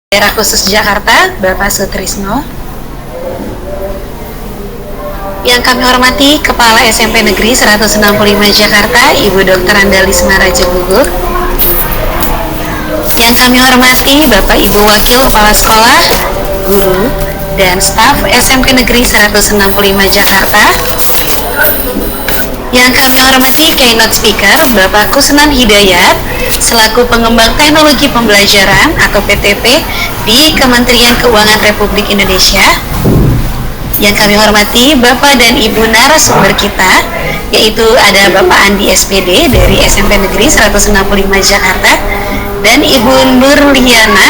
Daerah Khusus Jakarta, Bapak Sutrisno. Yang kami hormati Kepala SMP Negeri 165 Jakarta, Ibu Dr. Andalisma Raja Gugur. Yang kami hormati Bapak Ibu Wakil Kepala Sekolah, Guru, dan staf SMP Negeri 165 Jakarta. Yang kami hormati keynote speaker Bapak Kusnan Hidayat selaku pengembang teknologi pembelajaran atau PTP di Kementerian Keuangan Republik Indonesia. Yang kami hormati Bapak dan Ibu narasumber kita, yaitu ada Bapak Andi SPD dari SMP Negeri 165 Jakarta dan Ibu Nurliana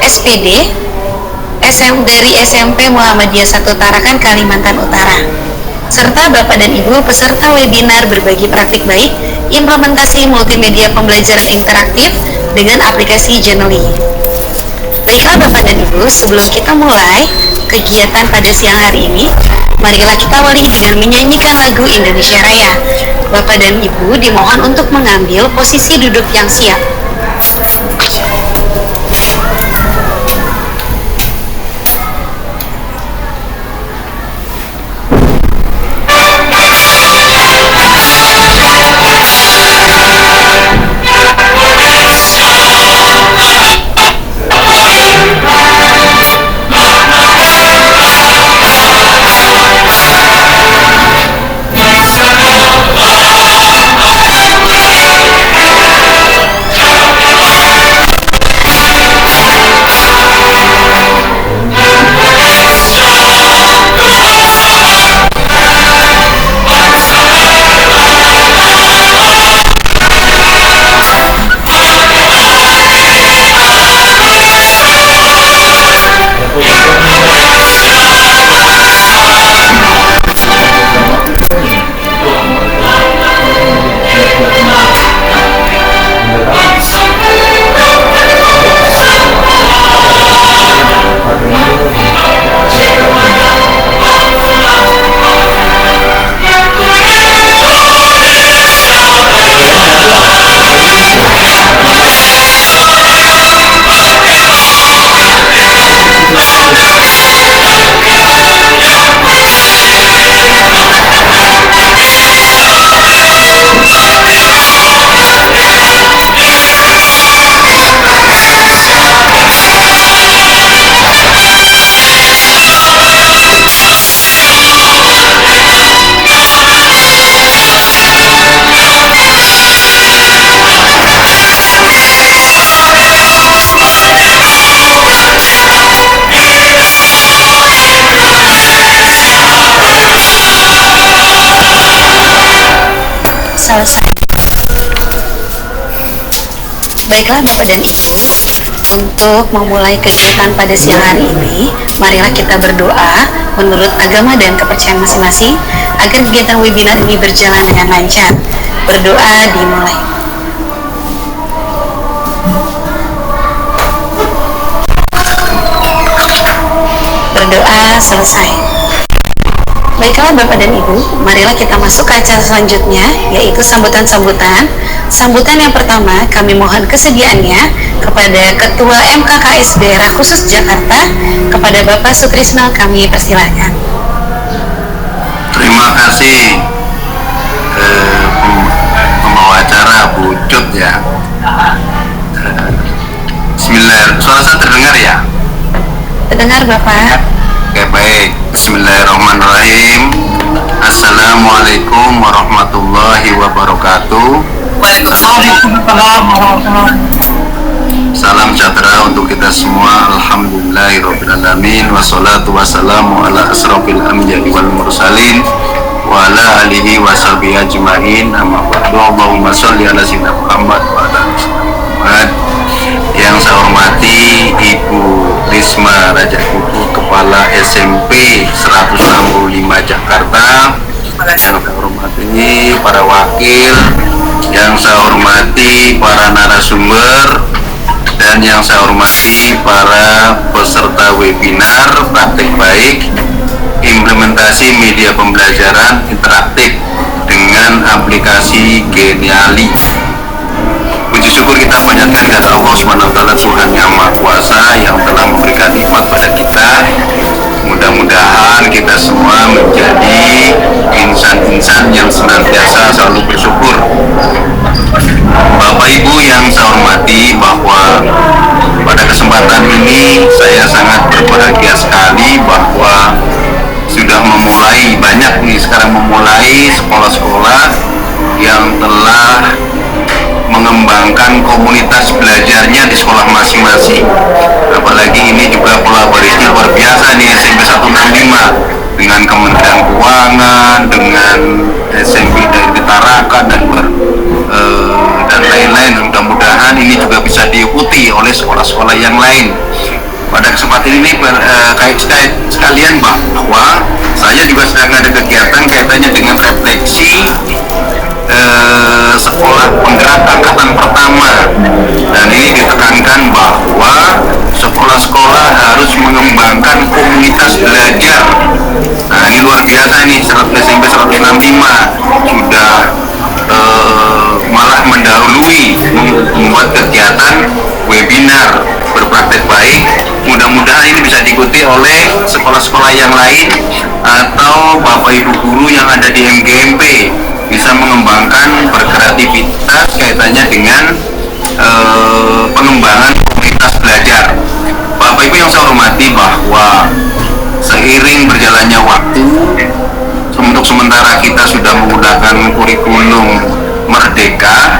SPD dari SMP Muhammadiyah 1 Tarakan, Kalimantan Utara, serta Bapak dan Ibu peserta webinar berbagi praktik baik implementasi multimedia pembelajaran interaktif dengan aplikasi Genially. Baiklah Bapak dan Ibu, sebelum kita mulai kegiatan pada siang hari ini, marilah kita awali dengan menyanyikan lagu Indonesia Raya. Bapak dan Ibu dimohon untuk mengambil posisi duduk yang siap. Selesai. Baiklah Bapak dan Ibu, untuk memulai kegiatan pada siang hari ini, marilah kita berdoa menurut agama dan kepercayaan masing-masing agar kegiatan webinar ini berjalan dengan lancar. Berdoa dimulai. Berdoa selesai. Baiklah Bapak dan Ibu, marilah kita masuk ke acara selanjutnya, yaitu sambutan-sambutan. Sambutan yang pertama, kami mohon kesediaannya kepada Ketua MKKS Daerah Khusus Jakarta, kepada Bapak Sutrisno, kami persilahkan. Terima kasih pembawa acara Bu Cut ya. Bismillah, suara saya terdengar ya? Terdengar Bapak. Oke baik, Bismillahirrahmanirrahim. Assalamualaikum warahmatullahi wabarakatuh. Salam sejahtera untuk kita semua. Alhamdulillahirrabbilalamin. Wassalatu wassalamu ala asrofil anbiya'i wal mursalin wa ala alihi wa sahbihi ajma'in. Amma ba'du. Allahumma sholli ala sayyidina Muhammad wa ala ali Muhammad. Yang saya hormati Ibu Risma Raja Gugur, Kepala SMP 165 Jakarta. Yang saya hormati para wakil, yang saya hormati para narasumber, dan yang saya hormati para peserta webinar praktik baik implementasi media pembelajaran interaktif dengan aplikasi Genially. Puji bersyukur kita panjatkan kepada Allah SWT, Tuhan yang Maha Kuasa yang telah memberikan nikmat pada kita. Mudah-mudahan kita semua menjadi insan-insan yang senantiasa selalu bersyukur. Bapak Ibu yang saya hormati, bahwa pada kesempatan ini saya sangat berbahagia sekali bahwa sudah memulai banyak nih sekarang memulai sekolah-sekolah yang telah mengembangkan komunitas belajarnya di sekolah masing-masing. Apalagi ini juga kolaborasi luar biasa nih SMP 165 dengan Kementerian Keuangan, dengan SMP dari Tarakan dan lain-lain. Mudah-mudahan ini juga bisa diikuti oleh sekolah-sekolah yang lain. Pada kesempatan ini sekalian bahwa saya juga sedang ada kegiatan kaitannya dengan refleksi sekolah penggerak angkatan pertama, dan ini ditekankan bahwa sekolah-sekolah harus mengembangkan komunitas belajar. Nah, ini luar biasa nih, SMP 165 sudah malah mendahului membuat kegiatan webinar berpraktek baik. Mudah-mudahan ini bisa diikuti oleh sekolah-sekolah yang lain atau Bapak Ibu guru yang ada di MGMP bisa mengembangkan berkreativitas kaitannya dengan pengembangan komunitas belajar. Bapak Ibu yang saya hormati, bahwa seiring berjalannya waktu, untuk sementara kita sudah menggunakan kurikulum Merdeka,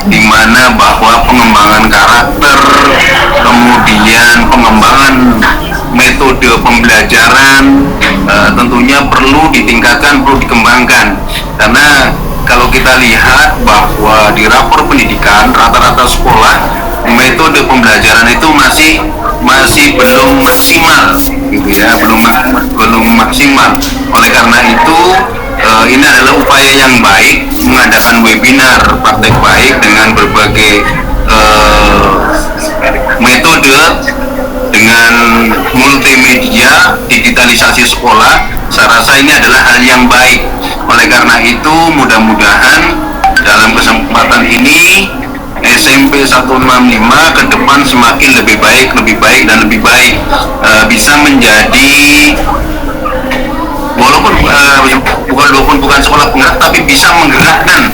di mana bahwa pengembangan karakter, kemudian pengembangan metode pembelajaran tentunya perlu ditingkatkan, perlu dikembangkan. Karena kalau kita lihat bahwa di rapor pendidikan rata-rata sekolah metode pembelajaran itu masih belum maksimal, gitu ya, belum maksimal. Oleh karena itu ini adalah upaya yang baik mengadakan webinar praktek baik dengan berbagai metode dengan multimedia, digitalisasi sekolah. Saya rasa ini adalah hal yang baik. Oleh karena itu, mudah-mudahan dalam kesempatan ini SMP 165 ke depan semakin lebih baik dan lebih baik, bisa menjadi walaupun bukan sekolah penggerak, tapi bisa menggerakkan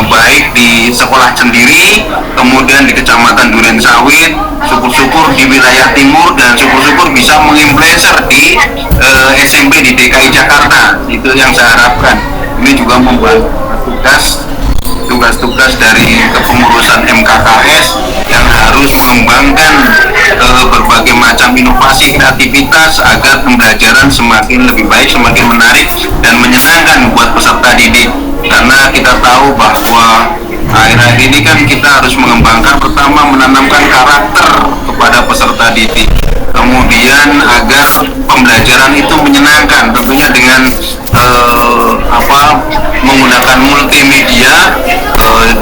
baik di sekolah sendiri, kemudian di Kecamatan Duren Sawit, syukur-syukur di wilayah timur, dan syukur-syukur bisa mengimpleser di SMP di DKI Jakarta. Itu yang saya harapkan. Ini juga membuat tugas-tugas dari kepengurusan MKKS yang harus mengembangkan berbagai macam inovasi, kreativitas agar pembelajaran semakin lebih baik, semakin menarik dan menyenangkan buat peserta didik. Karena kita tahu bahwa akhir-akhir ini kan kita harus mengembangkan, pertama menanamkan karakter kepada peserta didik, kemudian agar pembelajaran itu menyenangkan, tentunya dengan menggunakan multimedia.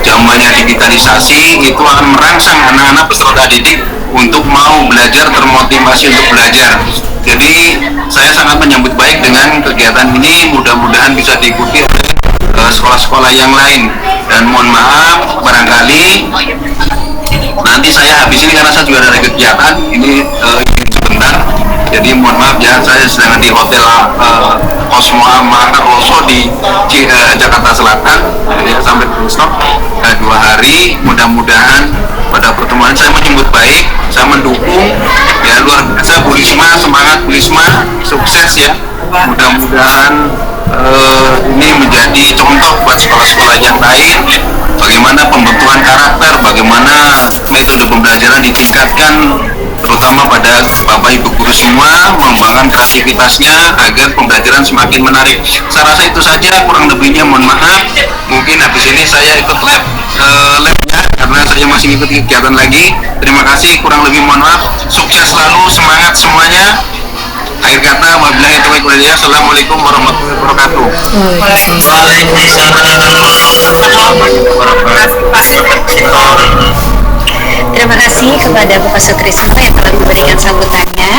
Zamannya digitalisasi itu akan merangsang anak-anak peserta didik untuk mau belajar, termotivasi untuk belajar. Jadi saya sangat menyambut baik dengan kegiatan ini, mudah-mudahan bisa diikuti oleh sekolah-sekolah yang lain. Dan mohon maaf barangkali nanti saya habis ini karena saya juga ada kegiatan ini sebentar, jadi mohon maaf ya, saya sedang di hotel Cosmo Amara Rosso di Jakarta Selatan, jadi sampai stop 2 hari. Mudah-mudahan pada pertemuan saya menyambut baik, saya mendukung ya, luar biasa Bu Risma, semangat Bu Risma, sukses ya. Mudah-mudahan ini menjadi contoh buat sekolah-sekolah yang lain, bagaimana pembentukan karakter, bagaimana metode pembelajaran ditingkatkan, terutama pada Bapak Ibu guru semua, mengembangkan kreativitasnya agar pembelajaran semakin menarik. Saya rasa itu saja, kurang lebihnya mohon maaf. Mungkin habis ini saya ikut labnya karena saya masih ikut kegiatan lagi. Terima kasih, kurang lebih mohon maaf. Sukses selalu, semangat semuanya. Akhir kata, wabillahi taufiq wal hidayah. Assalamualaikum warahmatullahi wabarakatuh. Terima kasih kepada Bapak Sutrisno yang telah memberikan sambutannya.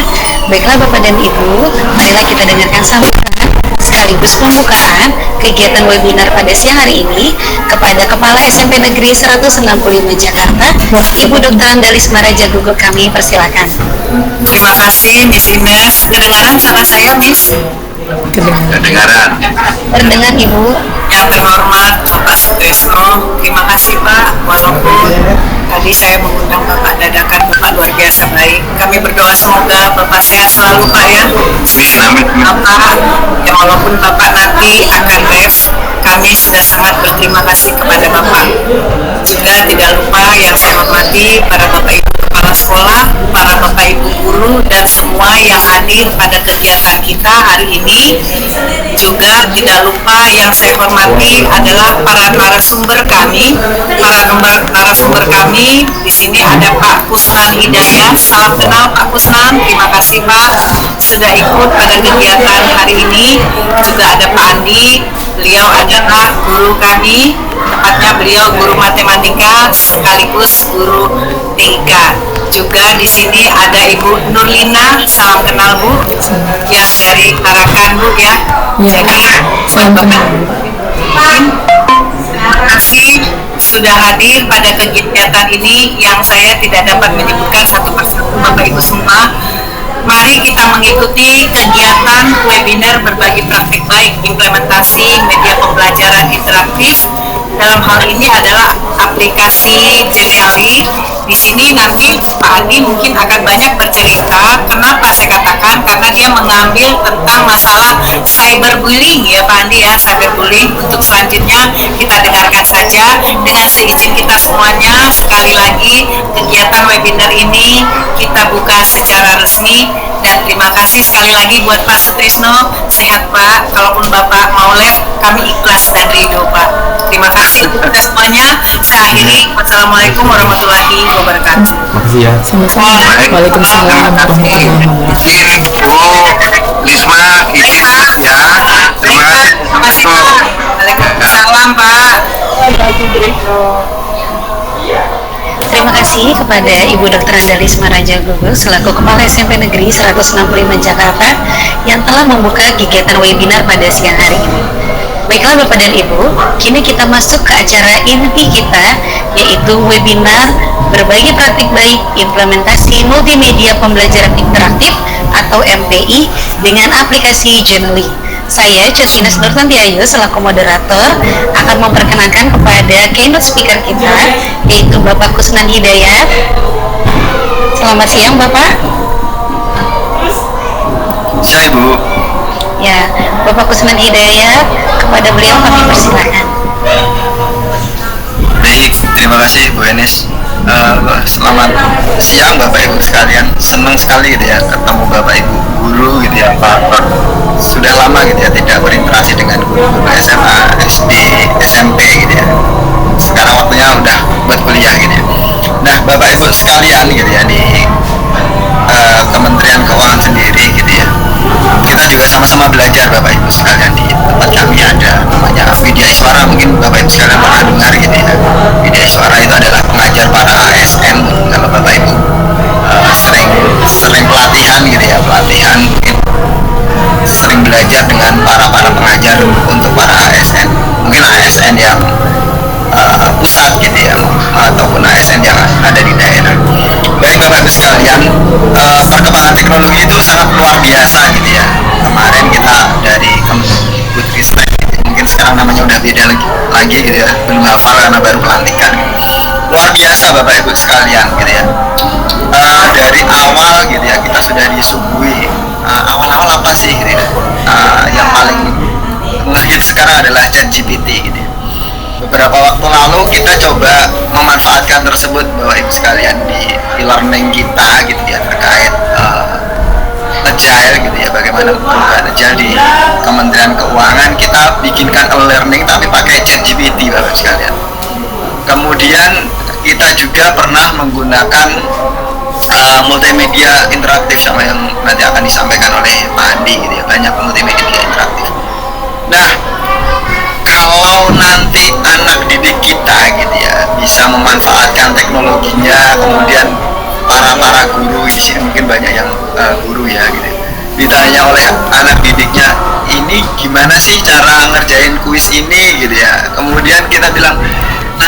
Baiklah Bapak dan Ibu, marilah kita dengarkan sambutan sekaligus pembukaan kegiatan webinar pada siang hari ini kepada Kepala Kepala SMP Negeri 165 Jakarta, Ibu Dr. Andalis Maraja Gugu, kami persilakan. Terima kasih Miss Ines. Kedengaran suara saya, Miss? Kedengaran. Terdengar Ibu. Yang terhormat Bapak Sutrisno, terima kasih Pak. Walaupun tadi saya mengundang Bapak dadakan, Bapak luar biasa baik. Kami berdoa semoga Bapak sehat selalu Pak ya. Amin. Bapak, ya walaupun Bapak nanti akan rest, kami sudah sangat berterima kasih kepada Bapak. Juga tidak lupa yang saya hormati para Bapak Ibu Kepala Sekolah, para Bapak Ibu Guru, dan semua yang hadir pada kegiatan kita hari ini. Juga tidak lupa yang saya hormati adalah para narasumber kami. Para narasumber kami di sini ada Pak Kusnan Hidayat. Salam kenal Pak Kusnan. Terima kasih Pak sudah ikut pada kegiatan hari ini. Juga ada Pak Andi. Beliau adalah guru kami, tepatnya beliau guru matematika sekaligus guru TIK. Juga di sini ada Ibu Nurlina, salam kenal Bu, yang dari Tarakan Bu ya. Jadi buat Bapak, terima kasih sudah hadir pada kegiatan ini yang saya tidak dapat menyebutkan satu persatu Bapak Ibu semua. Mari kita mengikuti kegiatan webinar berbagi praktik baik implementasi media pembelajaran interaktif. Dalam hal ini adalah aplikasi Jelly. Di sini nanti Pak Andi mungkin akan banyak bercerita. Kenapa saya katakan? Karena dia mengambil tentang masalah cyberbullying ya Pak Andi ya, cyberbullying. Untuk selanjutnya kita dengarkan saja. Dengan seizin kita semuanya, sekali lagi kegiatan webinar ini kita buka secara resmi. Dan terima kasih sekali lagi buat Pak Sutrisno. Sehat Pak, kalaupun Bapak mau live, kami ikhlas dan ridho Pak. Terima kasih untuk kita semuanya. Saya akhiri. Wassalamualaikum warahmatullahi wabarakatuh. Makasih ya. Sama-sama. Waalaikumsalam warahmatullahi wabarakatuh. Bu Lisma, izin ya. Terima kasih Pak. Waalaikumsalam Pak. Terima kasih kepada Ibu Dr. Andalis Maraja Gugu selaku Kepala SMP Negeri 165 Jakarta yang telah membuka kegiatan webinar pada siang hari ini. Baiklah Bapak dan Ibu, kini kita masuk ke acara inti kita, yaitu webinar berbagi praktik baik implementasi multimedia pembelajaran interaktif atau MPI dengan aplikasi Gmail. Saya, Ines Nurtantiayu, selaku moderator, akan memperkenalkan kepada keynote speaker kita, yaitu Bapak Kusnan Hidayat. Selamat siang, Bapak. Siang Ibu. Ya, Bapak Kusnan Hidayat, kepada beliau kami persilakan. Baik, terima kasih Bu Enis. Selamat siang Bapak Ibu sekalian. Senang sekali gitu ya ketemu Bapak Ibu guru gitu ya. Sudah lama gitu ya tidak berinteraksi dengan guru-guru SMA, SD, SMP gitu ya. Sekarang waktunya udah buat kuliah gitu ya. Nah Bapak Ibu sekalian gitu ya, di Kementerian Keuangan sendiri gitu ya, kita juga sama-sama belajar Bapak Ibu sekalian. Di tempat kami ada namanya Widya Iswara, mungkin Bapak Ibu sekalian pernah dengar gitu ya. Widya Iswara itu adalah pengajar para ASN. Kalau Bapak Ibu sering pelatihan gitu ya, pelatihan mungkin sering belajar dengan para pengajar untuk para ASN, mungkin ASN yang pusat gitu ya, ataupun ASN yang ada di daerah. Baik Bapak Ibu sekalian, perkembangan teknologi itu sangat luar biasa gitu ya. Kemarin kita dari Kemdikbudristek gitu, mungkin sekarang namanya udah beda lagi gitu ya, belum hafal karena baru pelantikan. Luar biasa Bapak Ibu sekalian gitu ya. Dari awal gitu ya kita sudah disuguhi awal-awal apa sih gitu ya. Yang paling ngehits sekarang adalah ChatGPT gitu ya. Beberapa waktu lalu kita coba memanfaatkan tersebut Bapak Ibu sekalian di e-learning kita gitu ya, terkait agile gitu ya, bagaimana perubahan agile di Kementerian Keuangan. Kita bikinkan e-learning tapi pakai ChatGPT Bapak Ibu sekalian. Kemudian kita juga pernah menggunakan multimedia interaktif sama yang nanti akan disampaikan oleh Pak Andi gitu ya, banyak multimedia interaktif. Nah, kalau nanti anak didik kita gitu ya bisa memanfaatkan teknologinya, kemudian para guru di sini mungkin banyak yang guru ya gitu, ditanya oleh anak didiknya, ini gimana sih cara ngerjain kuis ini gitu ya, kemudian kita bilang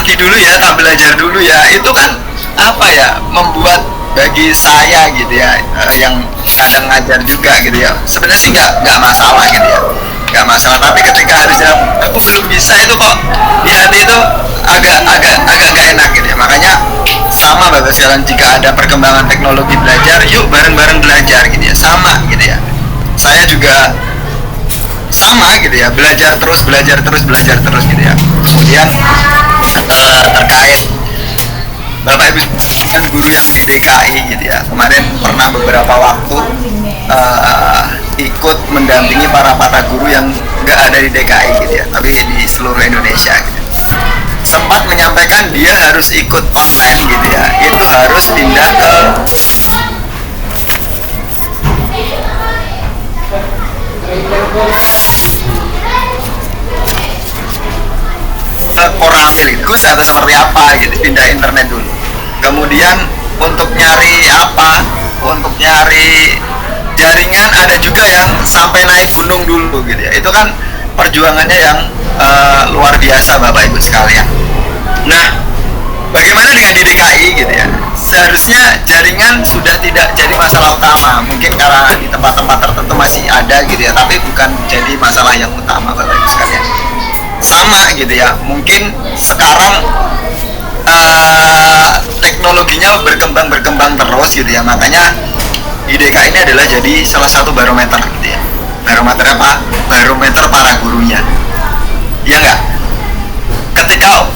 study dulu ya, tak belajar dulu ya, itu kan apa ya, membuat bagi saya gitu ya, yang kadang ngajar juga gitu ya, sebenarnya sih nggak masalah gitu ya, nggak masalah. Tapi ketika harus bilang aku belum bisa, itu kok di hati itu agak nggak enak gitu ya. Makanya sama Bapak sekalian, jika ada perkembangan teknologi belajar, yuk bareng-bareng belajar gitu ya, sama gitu ya. Saya juga sama gitu ya, belajar terus gitu ya. Kemudian terkait Bapak Ibu kan guru yang di DKI gitu ya, kemarin pernah beberapa waktu ikut mendampingi para guru yang nggak ada di DKI gitu ya, tapi di seluruh Indonesia gitu. Sempat menyampaikan dia harus ikut paten gitu ya, itu harus pindah ke Coral Milkus atau seperti apa gitu, pindah internet dulu. Kemudian untuk nyari apa, untuk nyari jaringan, ada juga yang sampai naik gunung dulu gitu ya. Itu kan perjuangannya yang luar biasa Bapak Ibu sekalian. Nah, bagaimana dengan di DKI gitu ya? Seharusnya jaringan sudah tidak jadi masalah utama, mungkin karena di tempat-tempat tertentu masih ada gitu ya, tapi bukan jadi masalah yang utama Bapak Ibu sekalian. Sama gitu ya, mungkin sekarang teknologinya berkembang terus gitu ya, makanya IDK ini adalah jadi salah satu barometer gitu ya. Barometer apa? Barometer para gurunya, ya enggak? Ketika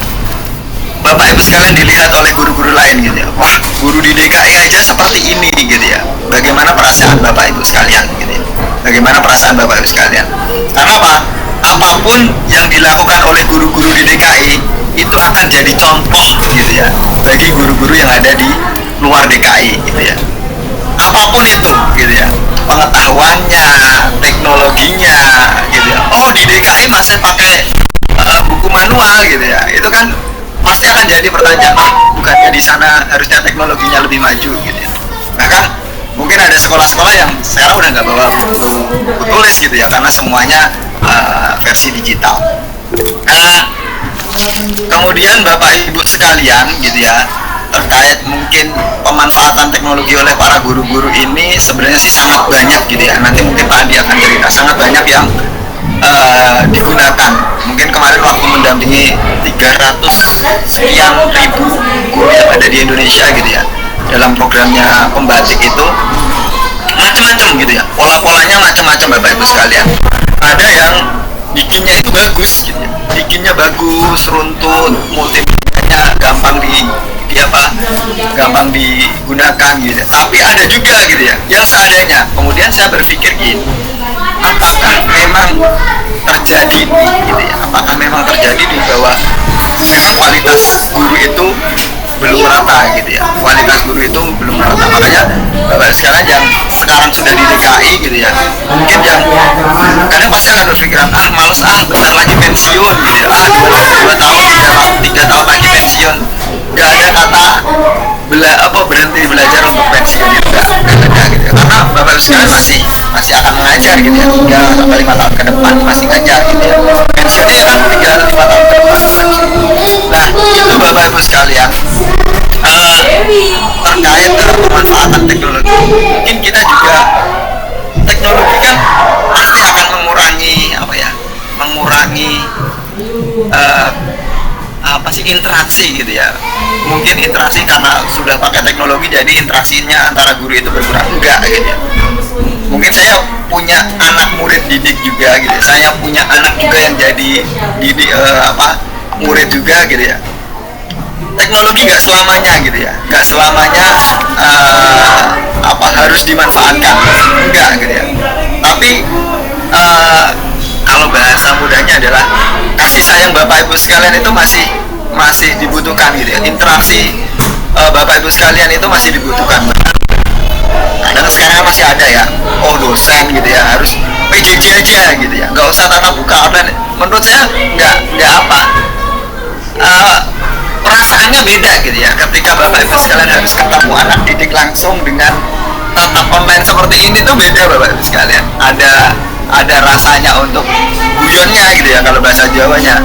Bapak Ibu sekalian dilihat oleh guru-guru lain gitu ya, wah guru di DKI aja seperti ini gitu ya, bagaimana perasaan Bapak Ibu sekalian gitu ya, bagaimana perasaan Bapak Ibu sekalian? Karena apa? Apapun yang dilakukan oleh guru-guru di DKI itu akan jadi contoh gitu ya bagi guru-guru yang ada di luar DKI gitu ya. Apapun itu gitu ya, pengetahuannya, teknologinya gitu ya. Oh di DKI masih pakai buku manual gitu ya, itu kan pasti akan jadi pertanyaan, bukannya di sana harusnya teknologinya lebih maju gitu ya. Bahkan mungkin ada sekolah-sekolah yang sekarang udah nggak bawa buku tulis gitu ya, karena semuanya versi digital. Nah, kemudian Bapak Ibu sekalian gitu ya, terkait mungkin pemanfaatan teknologi oleh para guru-guru ini sebenarnya sih sangat banyak gitu ya. Nanti mungkin Pak Adi akan cerita, sangat banyak yang digunakan. Mungkin kemarin waktu mendampingi 300 sekian ribu guru yang ada di Indonesia gitu ya, dalam programnya Pembatik itu macam-macam gitu ya, pola-polanya macam-macam Bapak Ibu sekalian. Ada yang bikinnya itu bagus gitu ya, bikinnya bagus, runtut, multimedianya gampang gampang digunakan gitu ya. Tapi ada juga gitu ya yang seadanya. Kemudian saya berpikir gini, apakah memang terjadi gitu ya, apakah memang terjadi di bahwa kualitas guru itu belum merata gitu ya, kualitas guru itu belum merata. Makanya Bapak sekarang yang sekarang sudah di DKI gitu ya, mungkin yang kadang pasti akan berpikiran, males bentar lagi pensiun gitu ya, 2 tahun 3 tahun lagi pensiun. Gak ada kata berhenti belajar untuk pensiun gitu, gak ada gitu ya. Karena Bapak sekarang masih akan mengajar gitu ya, 3 sampai 5 tahun ke depan masih ngajar gitu ya. Pensiunnya ya kan 3 atau 5 tahun ke depan. Nah itu Bapak Ibu sekalian, terkait dengan pemanfaatan teknologi, mungkin kita juga, teknologi kan pasti akan mengurangi interaksi gitu ya. Mungkin interaksi karena sudah pakai teknologi, jadi interaksinya antara guru itu berkurang, enggak gitu ya. Mungkin saya punya anak murid didik juga gitu ya. Saya punya anak juga yang jadi murid juga gitu ya. Teknologi nggak selamanya gitu ya, nggak selamanya harus dimanfaatkan, enggak gitu ya. Tapi kalau bahasa mudahnya adalah kasih sayang Bapak Ibu sekalian itu masih dibutuhkan gitu ya. Interaksi Bapak Ibu sekalian itu masih dibutuhkan. Kadang sekarang masih ada ya, dosen gitu ya harus PJJ aja gitu ya, nggak usah tatap muka online. Menurut saya nggak perasaannya beda gitu ya, ketika Bapak Ibu sekalian harus ketemu anak didik langsung dengan tatap online seperti ini tuh beda Bapak Ibu sekalian. Ada rasanya untuk guyonnya gitu ya, kalau bahasa Jawanya.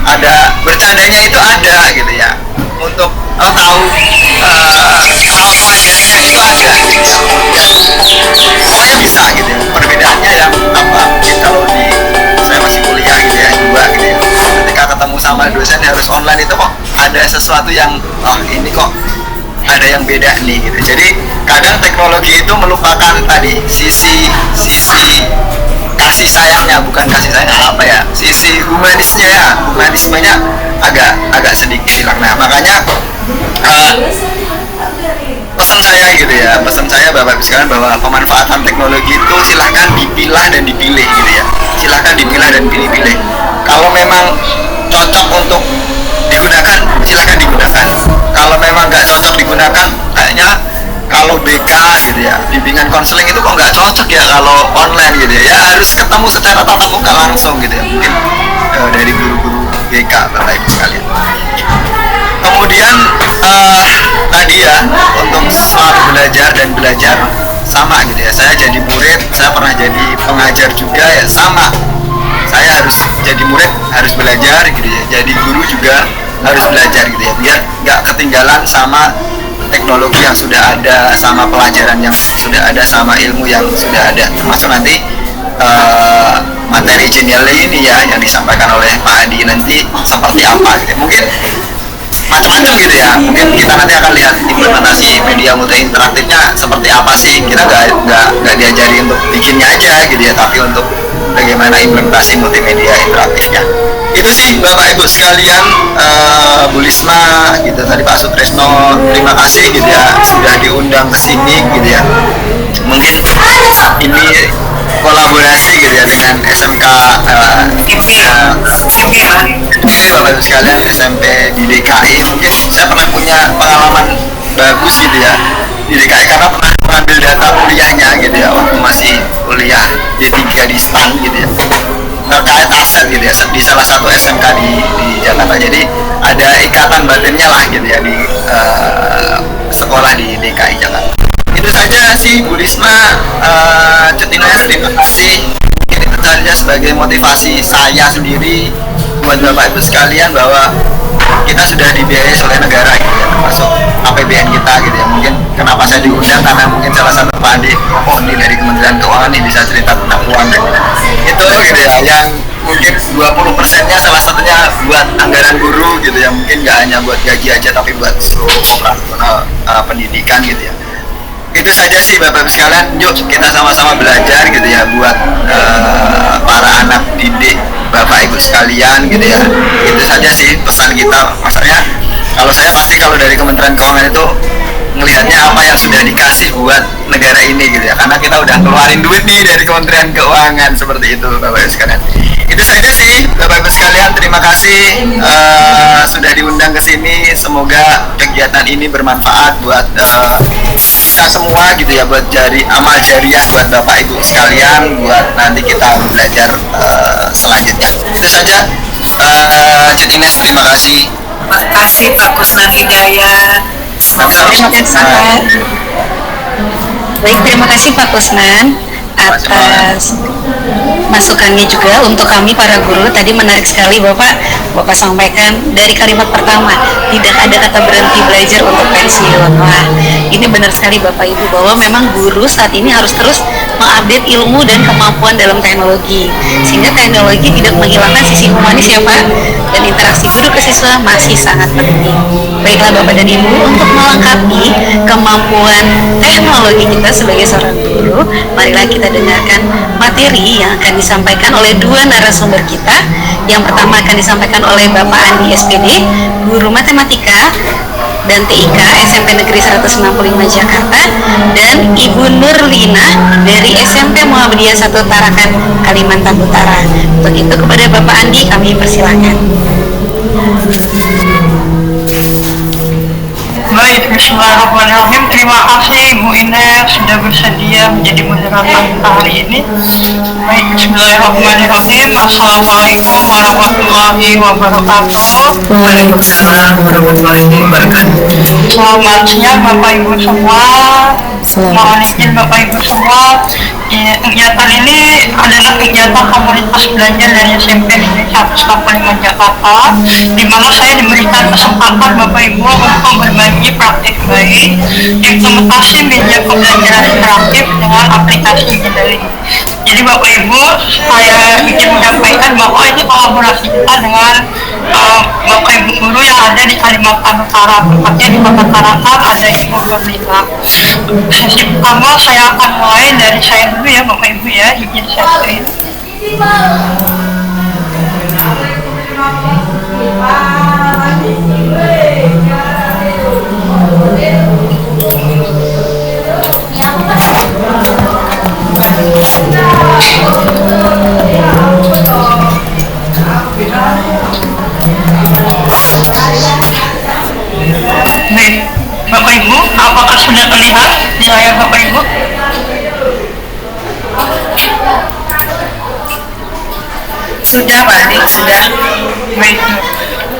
ada bercandanya itu ada gitu ya, untuk tahu cara pelajarannya itu ada gitu ya. Pokoknya bisa gitu ya. Perbedaannya yang apa, mungkin kalau di saya masih kuliah gitu ya, dua gitu ya, ketika ketemu sama dosen harus online itu kok ada sesuatu yang ini kok ada yang beda nih gitu. Jadi kadang teknologi itu melupakan tadi sisi kasih sayangnya, bukan kasih sayang apa ya, sisi humanismenya agak sedikit hilang. Nah makanya pesan saya Bapak Ibu sekalian bahwa pemanfaatan teknologi itu silahkan dipilah dan dipilih gitu ya, silahkan dipilah dan pilih-pilih. Kalau memang cocok untuk digunakan silahkan digunakan, kalau memang nggak cocok digunakan, kayaknya kalau BK gitu ya, bimbingan konseling itu kok nggak cocok ya kalau online gitu ya, harus ketemu secara tatap muka langsung gitu ya, mungkin dari guru-guru BK Bapak Ibu sekalian. Kemudian tadi ya, untuk soal belajar dan belajar sama gitu ya, saya jadi murid, saya pernah jadi pengajar juga ya, sama, saya harus jadi murid harus belajar gitu ya, jadi guru juga harus belajar gitu ya, biar nggak ketinggalan sama teknologi yang sudah ada, sama pelajaran yang sudah ada, sama ilmu yang sudah ada, termasuk nanti materi Genially ini ya yang disampaikan oleh Pak Adi nanti seperti apa gitu ya. Mungkin macam-macam gitu ya, mungkin kita nanti akan lihat implementasi media multi interaktifnya seperti apa sih. Kita nggak diajari untuk bikinnya aja gitu ya, tapi untuk bagaimana implementasi multimedia interaktifnya. Itu sih Bapak Ibu sekalian, Bu Lisma gitu, tadi Pak Sutrisno, terima kasih gitu ya sudah diundang ke sini gitu ya. Mungkin ini kolaborasi gitu ya dengan SMK Bapak Ibu sekalian, SMP di DKI. Mungkin saya pernah punya pengalaman bagus gitu ya di DKI karena pernah mengambil data kuliahnya gitu ya, waktu masih kuliah D3 di STAN gitu ya, terkait aset gitu ya di salah satu SMK di Jakarta. Jadi ada ikatan batinnya lah gitu ya di sekolah di DKI Jakarta. Itu saja sih Bu Risma, Cetinoya, terima kasih. Mungkin itu saja sebagai motivasi saya sendiri buat Bapak Ibu sekalian bahwa kita sudah dibiayai oleh negara gitu ya, termasuk APBN kita gitu ya. Mungkin kenapa saya diundang karena mungkin salah satu Pak Andi ini dari Kementerian Keuangan nih bisa cerita tentang keuangan itu gitu ya, yang mungkin 20%-nya salah satunya buat anggaran guru gitu ya, mungkin nggak hanya buat gaji aja tapi buat seluruh operasional pendidikan gitu ya. Itu saja sih Bapak Ibu sekalian, yuk kita sama-sama belajar gitu ya buat para anak didik Bapak Ibu sekalian gitu ya. Itu saja sih pesan kita. Maksudnya kalau saya pasti kalau dari Kementerian Keuangan itu melihatnya apa yang sudah dikasih buat negara ini gitu ya, karena kita udah keluarin duit nih dari Kementerian Keuangan, seperti itu Bapak Ibu sekalian. Itu saja sih Bapak Ibu sekalian, terima kasih sudah diundang ke sini. Semoga kegiatan ini bermanfaat buat kita semua gitu ya, buat amal jariah buat Bapak Ibu sekalian, buat nanti kita belajar selanjutnya. Itu saja. Cik Ines, terima kasih. Terima kasih Pak Kusnan Hidayat. Terima kasih. Baik, terima kasih Pak Kusnan atas masukannya juga untuk kami para guru. Tadi menarik sekali Bapak sampaikan dari kalimat pertama, tidak ada kata berhenti belajar untuk pensiun. Wah, ini benar sekali Bapak Ibu, bahwa memang guru saat ini harus terus mengupdate ilmu dan kemampuan dalam teknologi, sehingga teknologi tidak menghilangkan sisi humanis ya Pak, dan interaksi guru ke siswa masih sangat penting. Baiklah Bapak dan Ibu, untuk melengkapi kemampuan teknologi kita sebagai seorang guru, marilah kita dengarkan materi yang akan disampaikan oleh dua narasumber kita. Yang pertama akan disampaikan oleh Bapak Andi SPD, guru matematika dan TIK SMP Negeri 165 Jakarta, dan Ibu Nurlina dari SMP Muhammadiyah 1 Tarakan, Kalimantan Utara. Untuk itu kepada Bapak Andi kami persilakan. Baik, bismillahirrahmanirrahim. Terima kasih Bu Ines sudah bersedia menjadi moderator hari ini. Baik, bismillahirrahmanirrahim. Assalamualaikum warahmatullahi wabarakatuh. Waalaikumsalam warahmatullahi wabarakatuh. Selamat siang Bapak Ibu semua. Mohon izin Bapak Ibu semua, kegiatan ini adalah kegiatan komunitas belajar dari SMP Negeri 195 Jakarta, di mana saya diberikan kesempatan Bapak Ibu untuk berbagi praktik baik implementasi media pembelajaran interaktif dengan aplikasi Genially. Jadi Bapak Ibu, saya ingin menyampaikan bahwa ini kolaborasi kita dengan Bapak Ibu guru yang ada di Kalimantan Utara, tepatnya di Kota Tarakan ada Ibu Gurlina. Sesi pertama saya akan mulai dari saya dulu ya Bapak Ibu ya, izin saya screen. Baik, Bapak Ibu, apakah sudah terlihat di layar Bapak Ibu? Sudah Pak Adi, sudah. Baik,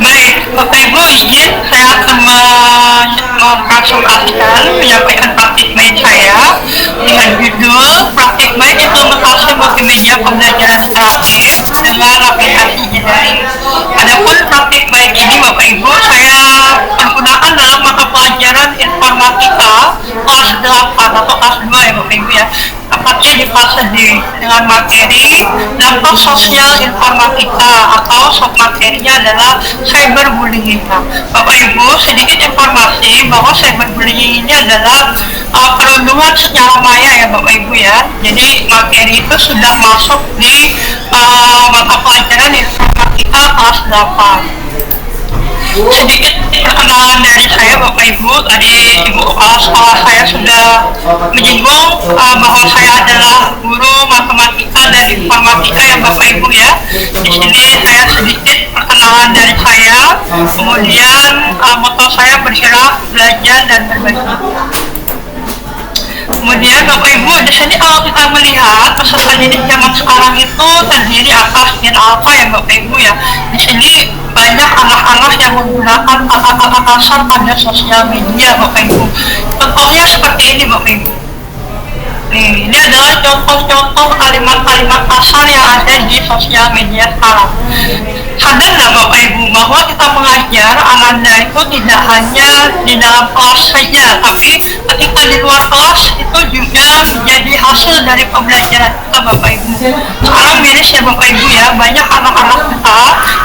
baik, Bapak Ibu izin saya akan mempresentasikan menyampaikan praktik baik saya dengan judul praktik baik implementasi multimedia pembelajaran interaktif dengan aplikasi Genially. Adapun praktik baik ini Bapak Ibu saya menggunakan dalam mata pelajaran informatika kelas 8 atau kelas 2 ya Bapak Ibu ya, tepatnya di fase D dengan materi dampak sosial informatika atau submaterinya adalah cyberbullying. Bapak Ibu, sedikit informasi bahwa cyberbullying ini adalah perundungan secara maya ya Bapak Ibu ya. Jadi materi itu sudah masuk di mata pelajaran informatika kelas 8. Sedikit perkenalan dari saya Bapak Ibu, tadi Ibu Kepala Sekolah saya sudah menyinggung bahwa saya adalah guru matematika dan informatika ya Bapak Ibu ya. Di sini saya sedikit perkenalan dari saya, kemudian moto saya bergerak, belajar dan berbagi. Kemudian Bapak Ibu, di sini kalau kita melihat peserta didik zaman sekarang itu terdiri atas gen alpha ya Bapak Ibu ya. Di sini banyak anak-anak yang menggunakan kata-kata kasar pada sosial media Bapak Ibu. Contohnya seperti ini Bapak Ibu. Nih, ini adalah contoh-contoh kalimat-kalimat kasar yang ada di sosial media sekarang. Sadar nggak Bapak Ibu bahwa kita mengajar Ananda itu tidak hanya di dalam kelas saja, tapi ketika di luar kelas itu juga menjadi hasil dari pembelajaran kita Bapak Ibu. Sekarang miris ya Bapak Ibu ya, banyak anak-anak kita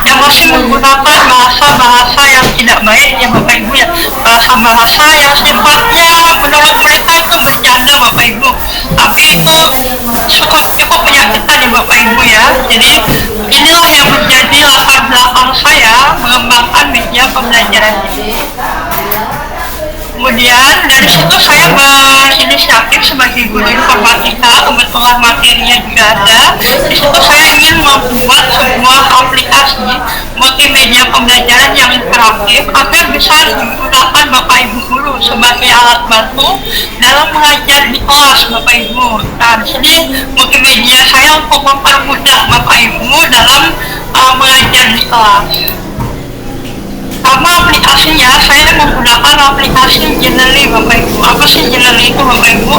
yang masih menggunakan bahasa-bahasa yang tidak baik ya Bapak Ibu ya, bahasa-bahasa yang sifatnya menurut mereka itu bercanda Bapak Ibu, tapi itu cukup menyakitkan ya Bapak Ibu ya. Jadi inilah yang menjadi latar belakang saya mengembangkan media pembelajaran ini. Kemudian dari situ saya berinisiatif sebagai guru informatika, kebetulan materinya juga ada. Di situ saya ingin membuat sebuah aplikasi multimedia pembelajaran yang interaktif agar bisa digunakan Bapak Ibu guru sebagai alat bantu dalam mengajar di kelas Bapak Ibu. Nah, di sini multimedia saya untuk mempermudah Bapak Ibu dalam mengajar di kelas. Sama aplikasinya, saya menggunakan aplikasi Genially Bapak Ibu. Apa sih Genially itu Bapak Ibu?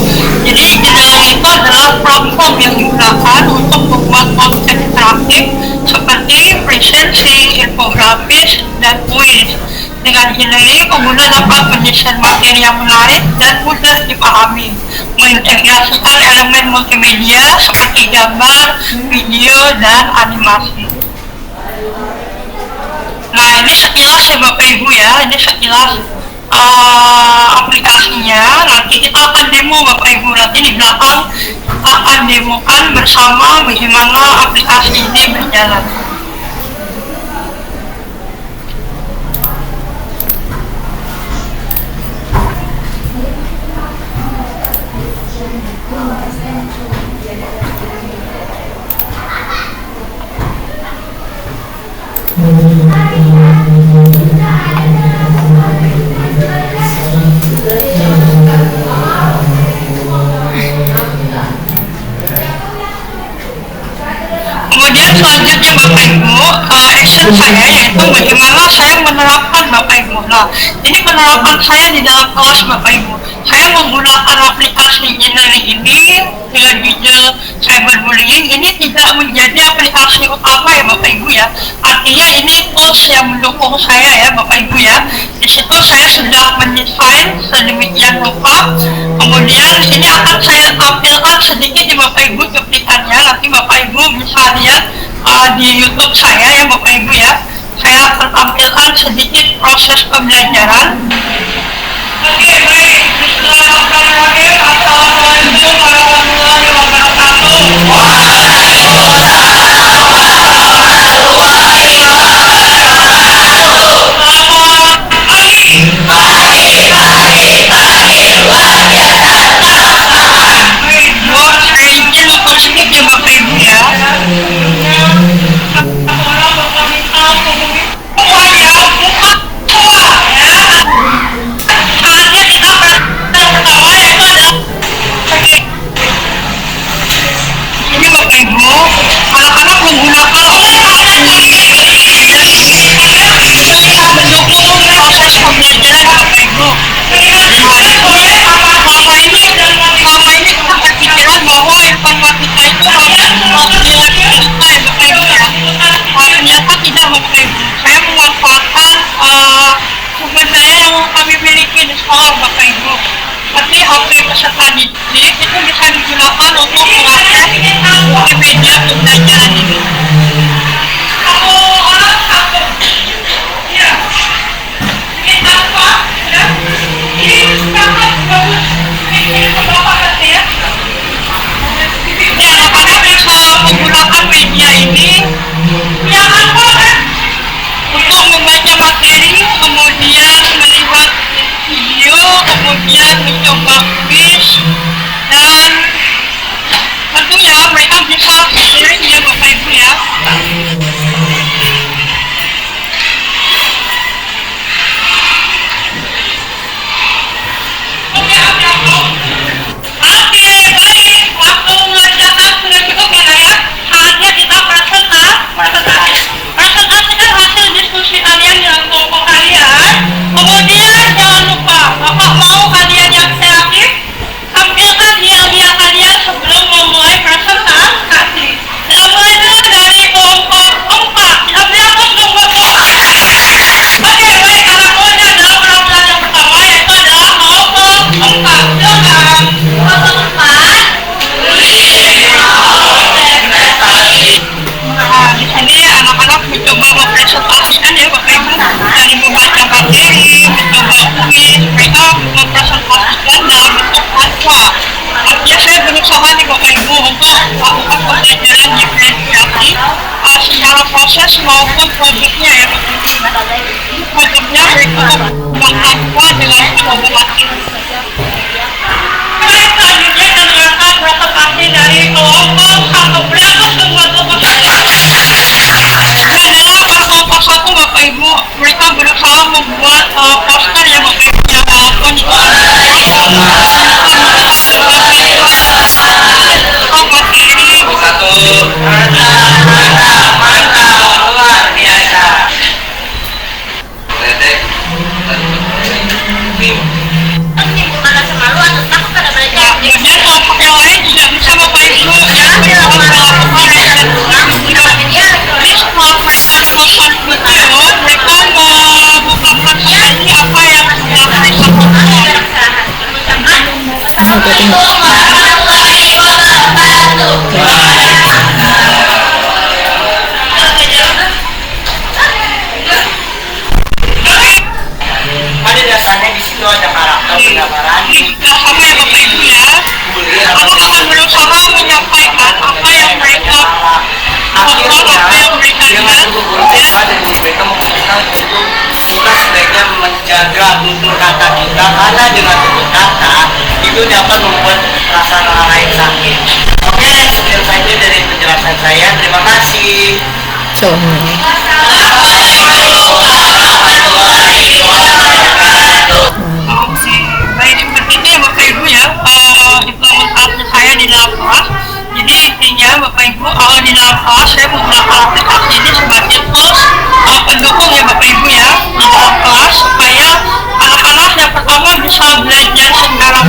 Jadi Genially itu adalah platform yang digunakan untuk membuat konten interaktif seperti presentasi, infografis, dan kuis. Dengan Genially, pengguna dapat mendesain materi yang menarik dan mudah dipahami, mengintegrasikan elemen multimedia seperti gambar, video, dan animasi. Nah, ini sekilas ya Bapak Ibu ya, ini sekilas aplikasinya. Nanti kita akan demo Bapak Ibu, nanti di belakang kita akan demokan bersama bagaimana aplikasi ini berjalan. Kemudian selanjutnya Bapak Ibu, action saya yaitu bagaimana saya menerapkan Bapak Ibu. Nah, ini penerapan saya di dalam kelas Bapak Ibu. saya menggunakan aplikasi e-learning ini dengan judul cyberbullying ini tidak menjadi aplikasi utama ya Bapak Ibu ya. Artinya ini tools yang mendukung saya ya Bapak Ibu ya. Di situ saya sudah mendesain sedemikian rupa. Kemudian di sini akan saya tampilkan sedikit di Bapak Ibu cuplikannya. Nanti Bapak Ibu bisa lihat di YouTube saya ya Bapak Ibu ya. Saya akan tampilkan sedikit proses pembelajaran. Oke, baik. Bismillahirrahmanirrahim. Assalamualaikum warahmatullahi proses maupun produknya ya produknya berkembang dengan kolaborasi. Selanjutnya terdapat presentasi dari kelompok 1 berapa semua kelompok adalah kelompok 1 Bapak Ibu. Mereka berusaha membuat poster yang Bapak Ibu yang walaupun ada dasarnya di situ, ada karakter penggambaran. Sama ya Bapak Ibu ya. Aku akan berusaha menyampaikan apa yang mereka apa yang mereka lihat. Dan mereka memutuskan untuk kita sebaiknya menjaga tutur kata kita, karena dengan tutur kata itu dapat membuat perasaan orang lain sakit. Oke, sekian saja dari penjelasan saya. Terima kasih. Baik, seperti itu ya Bapak Ibu ya, implementasi saya di dalam kelas. Jadi intinya Bapak Ibu, di dalam kelas saya menggunakan aplikasi ini sebagai tools pendukung ya Bapak Ibu ya di dalam kelas, supaya anak-anak yang pertama bisa belajar secara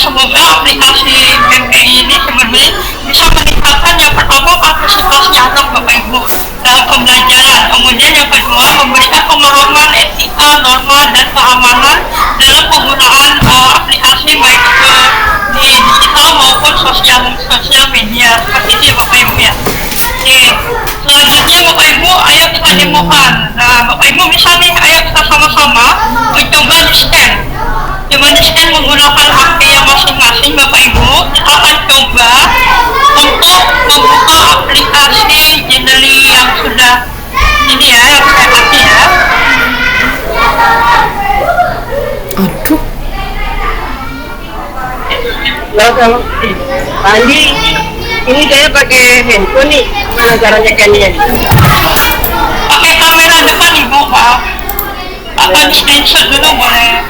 semoga aplikasi BMPI ini sebenarnya bisa meningkatkan yang pertama partisipasi anak Bapak Ibu dalam pembelajaran, kemudian yang kedua memberikan pemahaman etika, norma dan keamanan dalam penggunaan aplikasi baik itu di digital maupun sosial media seperti itu ya Bapak Ibu ya. Oke, selanjutnya Bapak Ibu ayo kita demokan. Nah Bapak Ibu bisa nih, ayo kita sama-sama mencoba di-scan. Coba di-scan menggunakan HP yang masing-masing Bapak Ibu. Kita akan coba untuk membuka aplikasi Genially yang sudah ini ya, yang saya kasih ya. Aduh. Kalau Andi ini saya pakai handphone nih, gimana caranya kalian? Pakai kamera depan Ibu, maaf. Akan screenshot dulu boleh.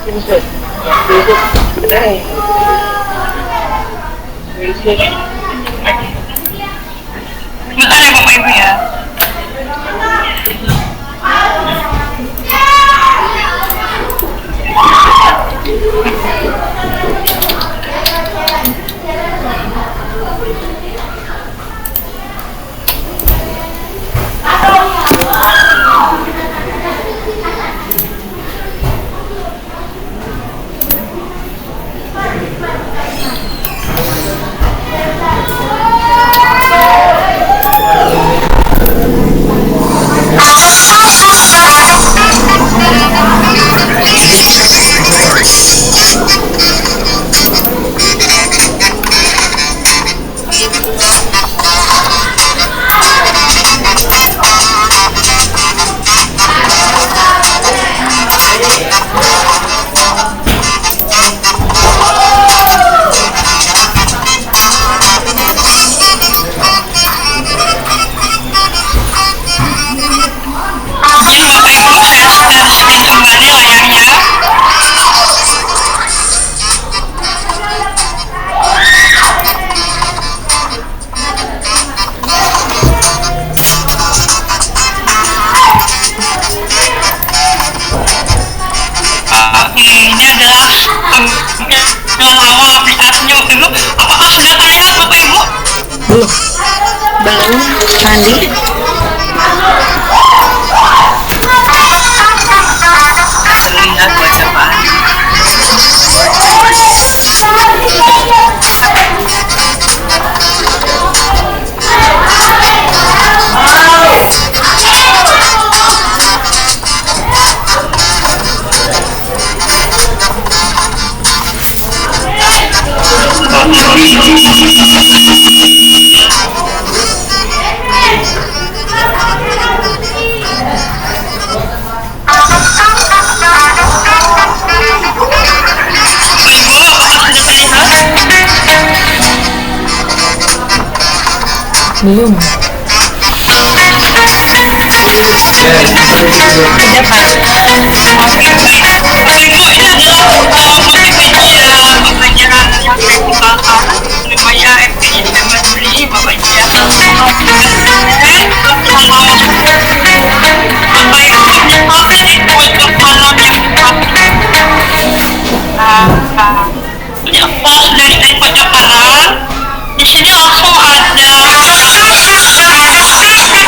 Screenshot. Bentar ya Bapak Ibu ya. Ini adalah tampilan awal aplikasinya Bapak Ibu. Apakah sudah terlihat Bapak Ibu? Belum. Belum, Andi. Terlihat bacaan. Belum. Ada Pak. Oke, baik. Bapak Ibu, ini adalah multimedia pembelajaran yang saya gunakan namanya MPI Family Bapak Ibu ya. Bapak Ibu misalnya di pojok kanan yang pos dari pojok kanan, di sini langsung ada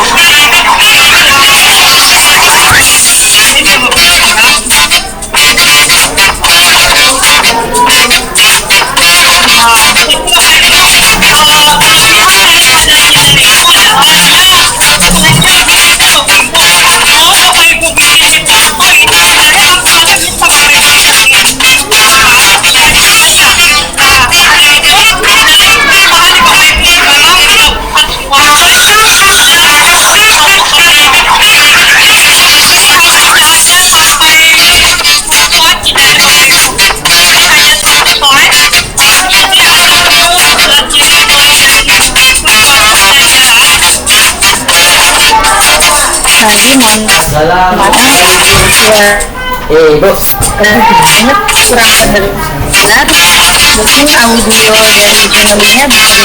Tadi mohon maaf ya, Bu. banget kurang terdengar. Mungkin audio dari channelnya bisa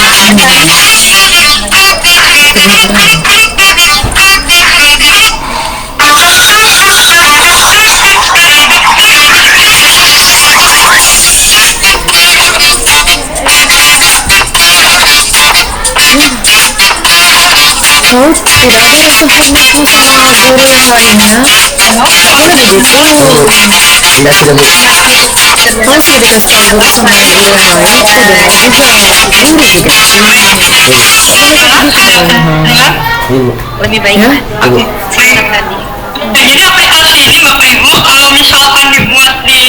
Oh, tidak ada rasa hormat bersama guru yang lainnya. Oh, begitu. Masih ada rasa bersama guru yang lain. Tidak juga. Ini juga. Lebih baik Ya? Oke, silakan tadi. Jadi aplikasi ini Bapak Ibu kalau misalkan dibuat di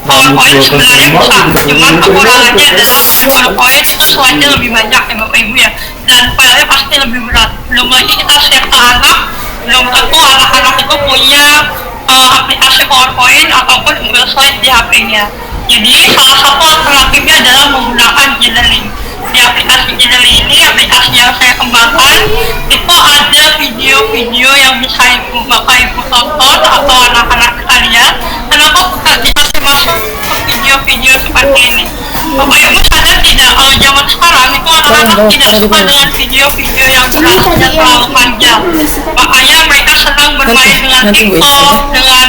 PowerPoint sebenarnya bisa, cuman kekurangannya adalah PowerPoint itu slide-nya lebih banyak ya Bapak Ibu ya, dan filenya pasti lebih berat. Belum lagi kita share ke anak, belum tentu anak-anak itu punya aplikasi PowerPoint ataupun Google Slide di HP-nya. Jadi salah satu alternatifnya adalah menggunakan Glearning. Di aplikasi Glearning ini, aplikasi yang saya kembangkan, itu ada video-video yang bisa Bapak Ibu tonton atau anak-anak kalian. Kenapa bukan dikasih masuk ke video-video seperti ini? Bapak Ibu sadar tidak kalau zaman sekarang itu anak-anak tidak suka dengan video-video yang durasinya terlalu panjang. Makanya mereka senang bermain dengan TikTok, dengan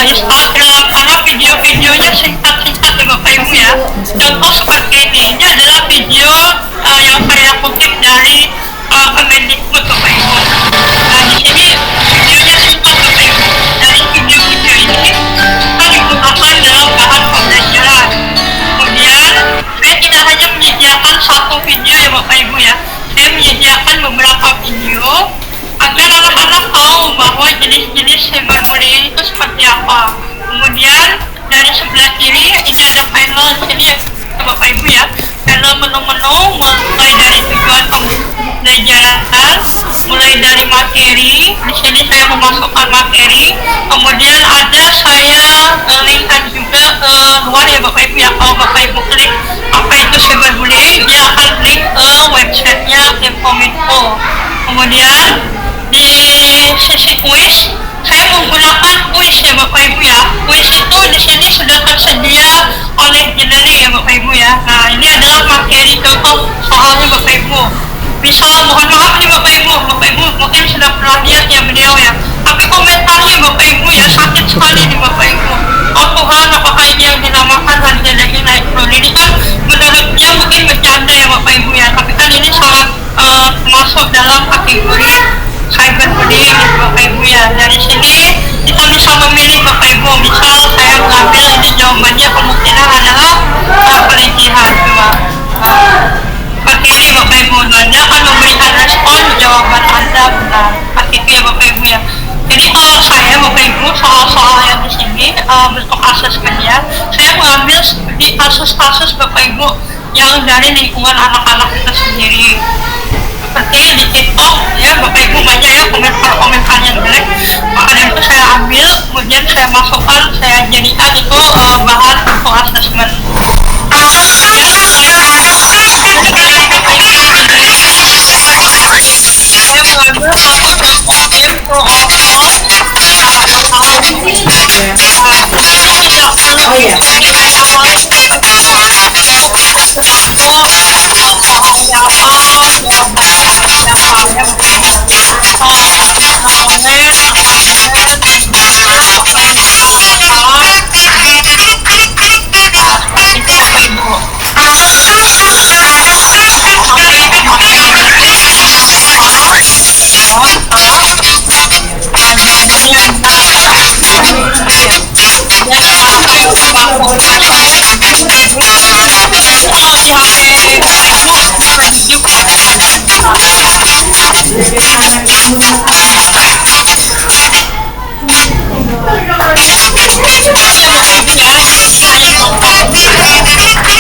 Instagram, karena video-videonya singkat-singkat ya Bapak Ibu ya. Contoh seperti ini adalah video yang saya kutip dari Kemendikbud Bapak Ibu. Nah di sini videonya singkat Bapak Ibu. Dari video-video ini kita digunakan dalam bahan pembelajaran. Kemudian saya tidak hanya menyediakan satu video ya Bapak Ibu ya. Saya menyediakan beberapa video agar anak-anak tahu bahwa jenis-jenis cyberbullying itu seperti apa. Kemudian dari sebelah kiri ini ada panel di sini ya Bapak Ibu ya, panel menu-menu mulai dari tujuan pembelajaran, mulai dari materi. Di sini saya memasukkan materi, kemudian ada saya linkkan juga ke luar ya Bapak Ibu ya. Kalau Bapak Ibu klik apa itu cyberbullying, dia akan link ke websitenya Infominfo. Kemudian di sisi kuis, saya menggunakan kuis ya Bapak Ibu ya. Kuis itu di sini sudah tersedia oleh Glearning ya Bapak Ibu ya. Nah ini adalah materi contoh soalnya Bapak Ibu. Misal, mohon maaf nih Bapak Ibu mungkin sudah pernah lihat ya beliau ya. Tapi komentarnya Bapak Ibu ya sakit sekali nih Bapak Ibu. Oh Tuhan, apakah ini yang dinamakan Angelina naik turun? Ini kan menurut dia mungkin bercanda ya Bapak Ibu ya. Tapi kan ini sangat masuk dalam kategori cyberbullying ya Bapak Ibu ya. Dari sini kita bisa memilih Bapak Ibu. Misal saya mengambil ini jawabannya kemungkinan adalah pelecehan cuma seperti ini Bapak Ibu. Anda akan memberikan respon jawaban Anda benar. Seperti itu ya Bapak Ibu ya. Jadi kalau saya Bapak Ibu soal-soal yang di sini bentuk asesmennya, saya mengambil seperti kasus-kasus Bapak Ibu yang dari lingkungan anak-anak kita sendiri. Seperti di TikTok ya Bapak Ibu banyak ya komentar-komentar yang jelek, maka dari itu saya ambil, kemudian saya masukkan, saya jadikan itu bahan untuk asesmen. Saya mengambil satu contoh game Pro of All tahun ini. Itu tidak perlu saya awali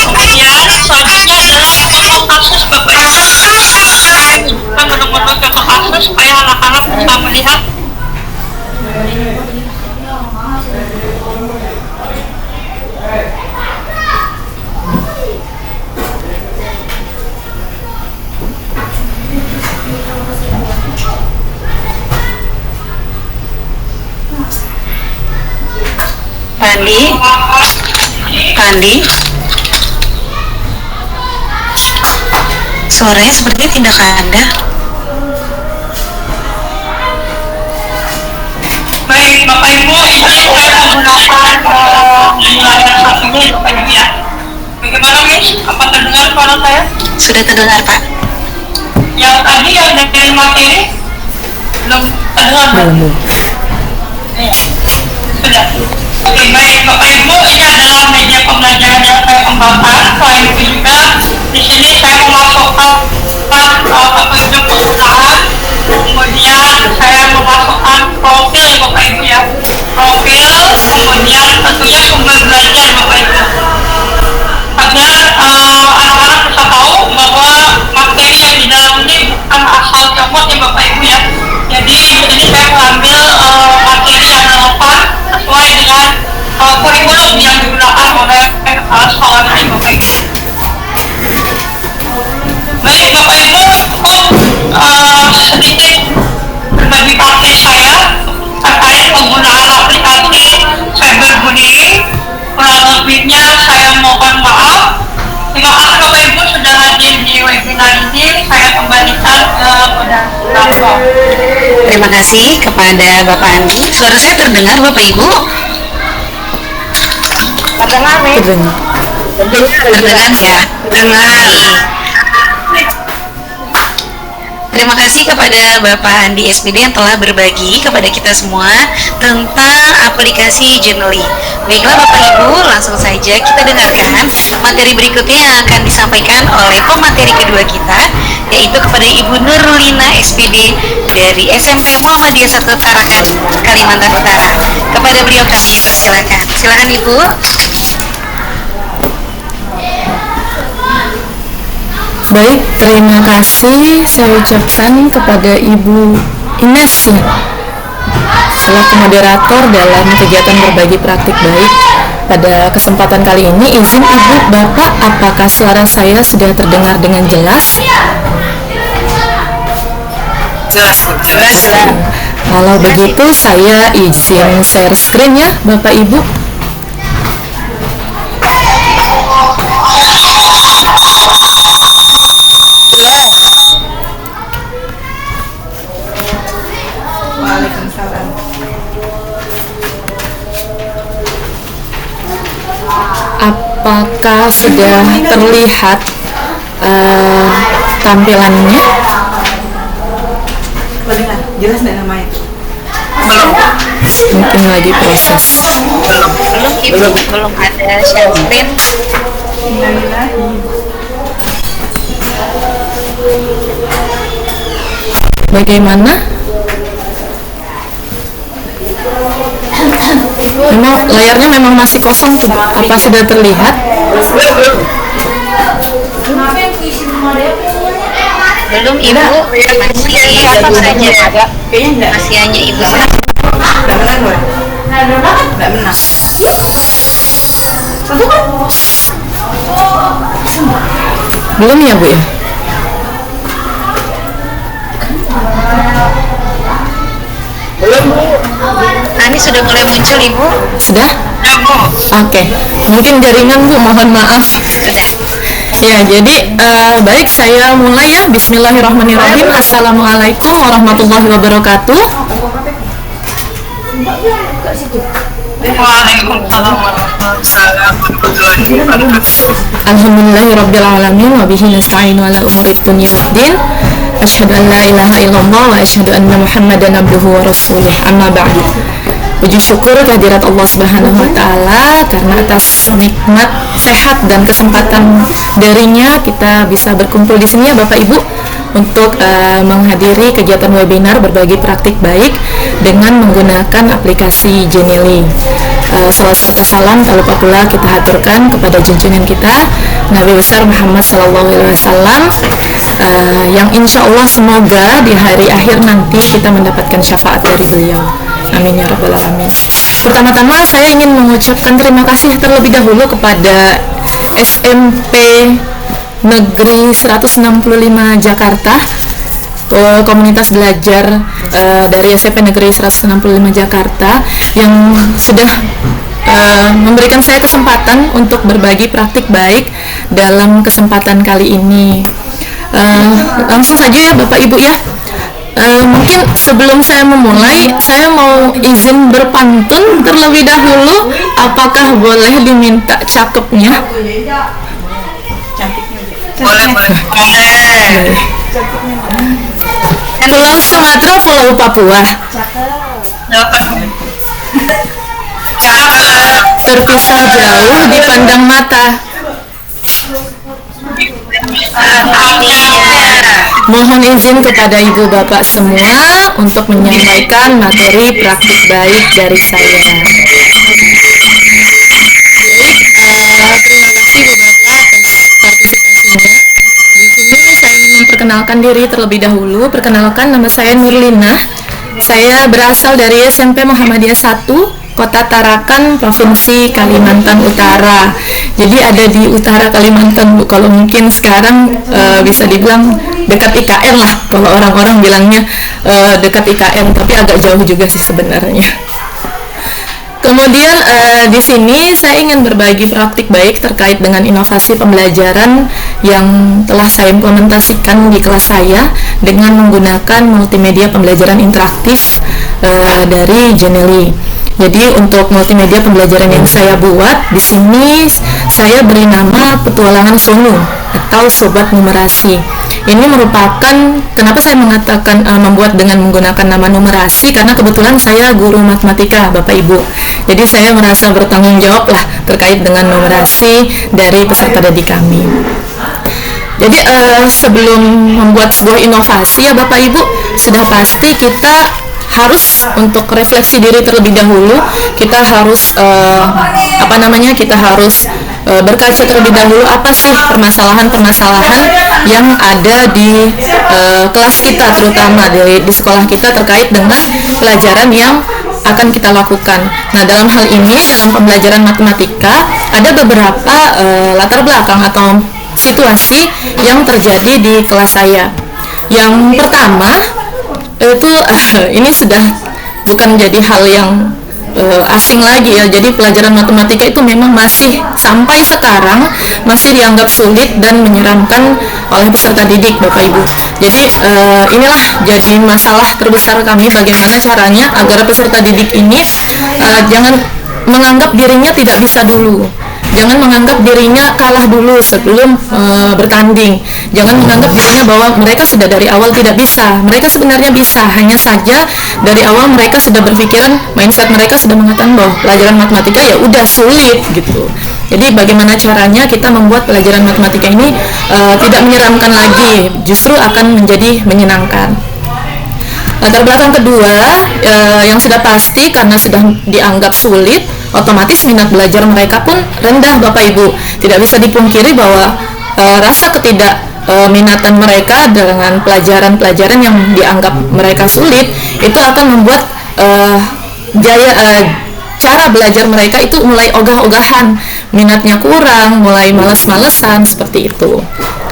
kemudian selanjutnya adalah contoh kasus Bapak Ibu. Kita menunggu contoh kasus supaya anak-anak bisa melihat. Pandi, suaranya seperti tidak ada. Baik Bapak Ibu, ini saya menggunakan satunya Bapak Ibu ya. Bagaimana Gimana Miss? Apa terdengar suara saya? Sudah terdengar, Pak. Yang tadi yang dari materi belum terdengar. Belum. Iya. Sudah. Oke, baik Bapak Ibu, ini adalah media pembelajaran yang saya kembangkan. Selain itu juga di sini saya memasukkan petunjuk perusahaan, kemudian saya memasukkan profil ya Bapak Ibu ya, profil, kemudian tentunya sumber belajar Bapak Ibu, agar anak-anak bisa tahu bahwa materi yang di dalam ini bukan asal comot ya Bapak Ibu ya. Jadi di sini saya mengambil materi yang relevan sesuai dengan kurikulum yang digunakan oleh sekolah ini Bapak Ibu. Baik Bapak Ibu, sedikit berbagi praktik saya terkait penggunaan aplikasi cyberbullying. Kurang lebihnya saya mohon maaf. Terima kasih Bapak Ibu sudah hadir di webinar ini. Saya kembalikan kepada Bapak. Terima kasih kepada Bapak Andi. Suara saya terdengar Bapak Ibu? Terdengar nih. Terdengar. Terdengar ya? Terdengar. Terima kasih kepada Bapak Andi SPD yang telah berbagi kepada kita semua tentang aplikasi Genially. Baiklah Bapak Ibu, langsung saja kita dengarkan materi berikutnya yang akan disampaikan oleh pemateri kedua kita, yaitu kepada Ibu Nurlina SPD dari SMP Muhammadiyah 1 Tarakan, Kalimantan Utara. Kepada beliau kami persilakan. Silakan Ibu. Baik, terima kasih saya ucapkan kepada Ibu Ines ya, selaku moderator dalam kegiatan berbagi praktik baik. Pada kesempatan kali ini, izin Ibu Bapak, apakah suara saya sudah terdengar dengan jelas? Jelas. Kalau begitu, saya izin share screen ya, Bapak Ibu. Apakah sudah terlihat tampilannya? Jelas nggak namanya? Mungkin lagi proses. Belum Ibu, belum ada share screen. Bagaimana? Memang layarnya memang masih kosong tuh. Apa sudah terlihat? Belum Ibu, masih Ibu saja. Masih hanya Ibu saja. Belum ya Bu ya? Nah, ini sudah mulai muncul Ibu. Sudah? Oke. Mungkin jaringan Bu, mohon maaf. Ya, jadi baik, saya mulai ya. Bismillahirrahmanirrahim. Assalamualaikum warahmatullahi wabarakatuh. Waalaikumsalam warahmatullahi wabarakatuh. Alhamdulillahirabbil alamin wa bihi nasta'inu ala umuri dunya waddin. Asyhadu an la ilaha illallah wa asyhadu anna Muhammadan abduhu wa rasuluh. Amma ba'du. Puji syukur kehadirat Allah Subhanahu wa taala karena atas nikmat sehat dan kesempatan darinya kita bisa berkumpul di sini ya Bapak Ibu untuk menghadiri kegiatan webinar berbagi praktik baik dengan menggunakan aplikasi Genially. Salawat serta salam tak lupa pula kita haturkan kepada junjungan kita Nabi besar Muhammad SAW, yang insya Allah semoga di hari akhir nanti kita mendapatkan syafaat dari beliau. Amin ya rabbal alamin. Pertama-tama saya ingin mengucapkan terima kasih terlebih dahulu kepada SMP Negeri 165 Jakarta, komunitas belajar dari SMP Negeri 165 Jakarta yang sudah memberikan saya kesempatan untuk berbagi praktik baik dalam kesempatan kali ini. Langsung saja ya Bapak Ibu ya. Mungkin sebelum saya memulai, saya mau izin berpantun terlebih dahulu. Apakah boleh diminta cakepnya? Boleh. Pulau Sumatera, Pulau Papua. Terpisah jauh dipandang mata. Mohon izin kepada ibu bapak semua untuk menyampaikan materi praktik baik dari saya. Terima kasih ibu bapak atas partisipasinya. Di sini saya ingin memperkenalkan diri terlebih dahulu. Perkenalkan, nama saya Nurlina. Saya berasal dari SMP Muhammadiyah 1, Kota Tarakan, Provinsi Kalimantan Utara. Jadi ada di utara Kalimantan, Bu. Kalau mungkin sekarang bisa dibilang dekat IKN lah. Kalau orang-orang bilangnya dekat IKN, tapi agak jauh juga sih sebenarnya. Kemudian di sini saya ingin berbagi praktik baik terkait dengan inovasi pembelajaran yang telah saya implementasikan di kelas saya dengan menggunakan multimedia pembelajaran interaktif dari Genially. Jadi untuk multimedia pembelajaran yang saya buat di sini saya beri nama Petualangan Sunu atau Sobat Numerasi. Ini merupakan, kenapa saya mengatakan membuat dengan menggunakan nama numerasi, karena kebetulan saya guru matematika, Bapak Ibu. Jadi saya merasa bertanggung jawab lah terkait dengan numerasi dari peserta didik kami. Jadi sebelum membuat sebuah inovasi ya Bapak Ibu, sudah pasti kita harus untuk refleksi diri terlebih dahulu. Kita harus kita harus berkaca terlebih dahulu apa sih permasalahan-permasalahan yang ada di kelas kita, terutama di sekolah kita terkait dengan pelajaran yang akan kita lakukan. Nah, dalam hal ini dalam pembelajaran matematika ada beberapa latar belakang atau situasi yang terjadi di kelas saya. Yang pertama itu ini sudah bukan jadi hal yang asing lagi ya. Jadi pelajaran matematika itu memang masih sampai sekarang masih dianggap sulit dan menyeramkan oleh peserta didik, Bapak Ibu. Jadi inilah jadi masalah terbesar kami, bagaimana caranya agar peserta didik ini jangan menganggap dirinya tidak bisa dulu. Jangan menganggap dirinya kalah dulu sebelum bertanding. Jangan menganggap dirinya bahwa mereka sudah dari awal tidak bisa. Mereka sebenarnya bisa, hanya saja dari awal mereka sudah berpikiran, mindset mereka sudah mengatakan bahwa pelajaran matematika ya udah sulit gitu. Jadi bagaimana caranya kita membuat pelajaran matematika ini tidak menyeramkan lagi, justru akan menjadi menyenangkan. Latar belakang kedua yang sudah pasti karena sudah dianggap sulit, otomatis minat belajar mereka pun rendah, Bapak Ibu. Tidak bisa dipungkiri bahwa rasa ketidakminatan mereka dengan pelajaran-pelajaran yang dianggap mereka sulit itu akan membuat cara belajar mereka itu mulai ogah-ogahan, minatnya kurang, mulai males-malesan seperti itu.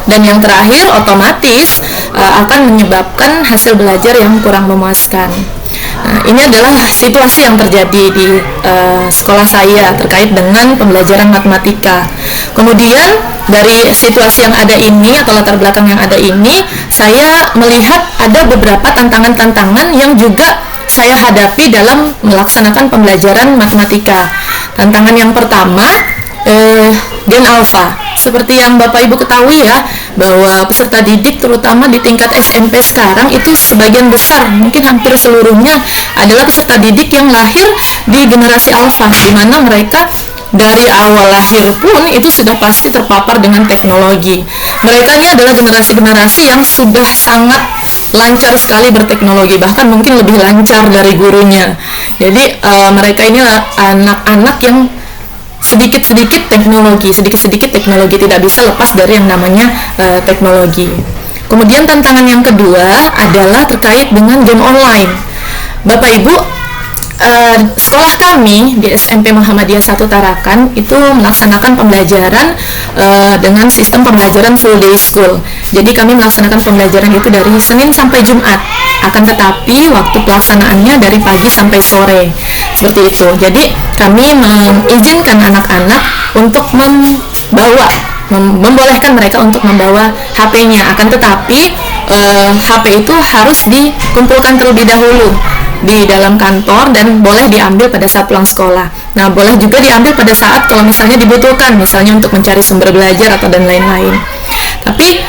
Dan yang terakhir otomatis akan menyebabkan hasil belajar yang kurang memuaskan. Nah, ini adalah situasi yang terjadi di sekolah saya terkait dengan pembelajaran matematika. Kemudian dari situasi yang ada ini atau latar belakang yang ada ini, saya melihat ada beberapa tantangan-tantangan yang juga saya hadapi dalam melaksanakan pembelajaran matematika. Tantangan yang pertama, gen alfa. Seperti yang Bapak Ibu ketahui ya, bahwa peserta didik terutama di tingkat SMP sekarang itu sebagian besar, mungkin hampir seluruhnya adalah peserta didik yang lahir di generasi alfa, di mana mereka dari awal lahir pun itu sudah pasti terpapar dengan teknologi. Mereka ini adalah generasi-generasi yang sudah sangat lancar sekali berteknologi, bahkan mungkin lebih lancar dari gurunya. Jadi mereka ini anak-anak yang sedikit-sedikit teknologi tidak bisa lepas dari yang namanya teknologi. Kemudian tantangan yang kedua adalah terkait dengan game online. Bapak Ibu, sekolah kami di SMP Muhammadiyah 1 Tarakan itu melaksanakan pembelajaran dengan sistem pembelajaran full day school. Jadi kami melaksanakan pembelajaran itu dari Senin sampai Jumat. Akan tetapi waktu pelaksanaannya dari pagi sampai sore. Seperti itu. Jadi kami mengizinkan anak-anak untuk membolehkan mereka untuk membawa HP-nya. Akan tetapi HP itu harus dikumpulkan terlebih dahulu di dalam kantor dan boleh diambil pada saat pulang sekolah. Nah, boleh juga diambil pada saat kalau misalnya dibutuhkan, misalnya untuk mencari sumber belajar atau dan lain-lain. Tapi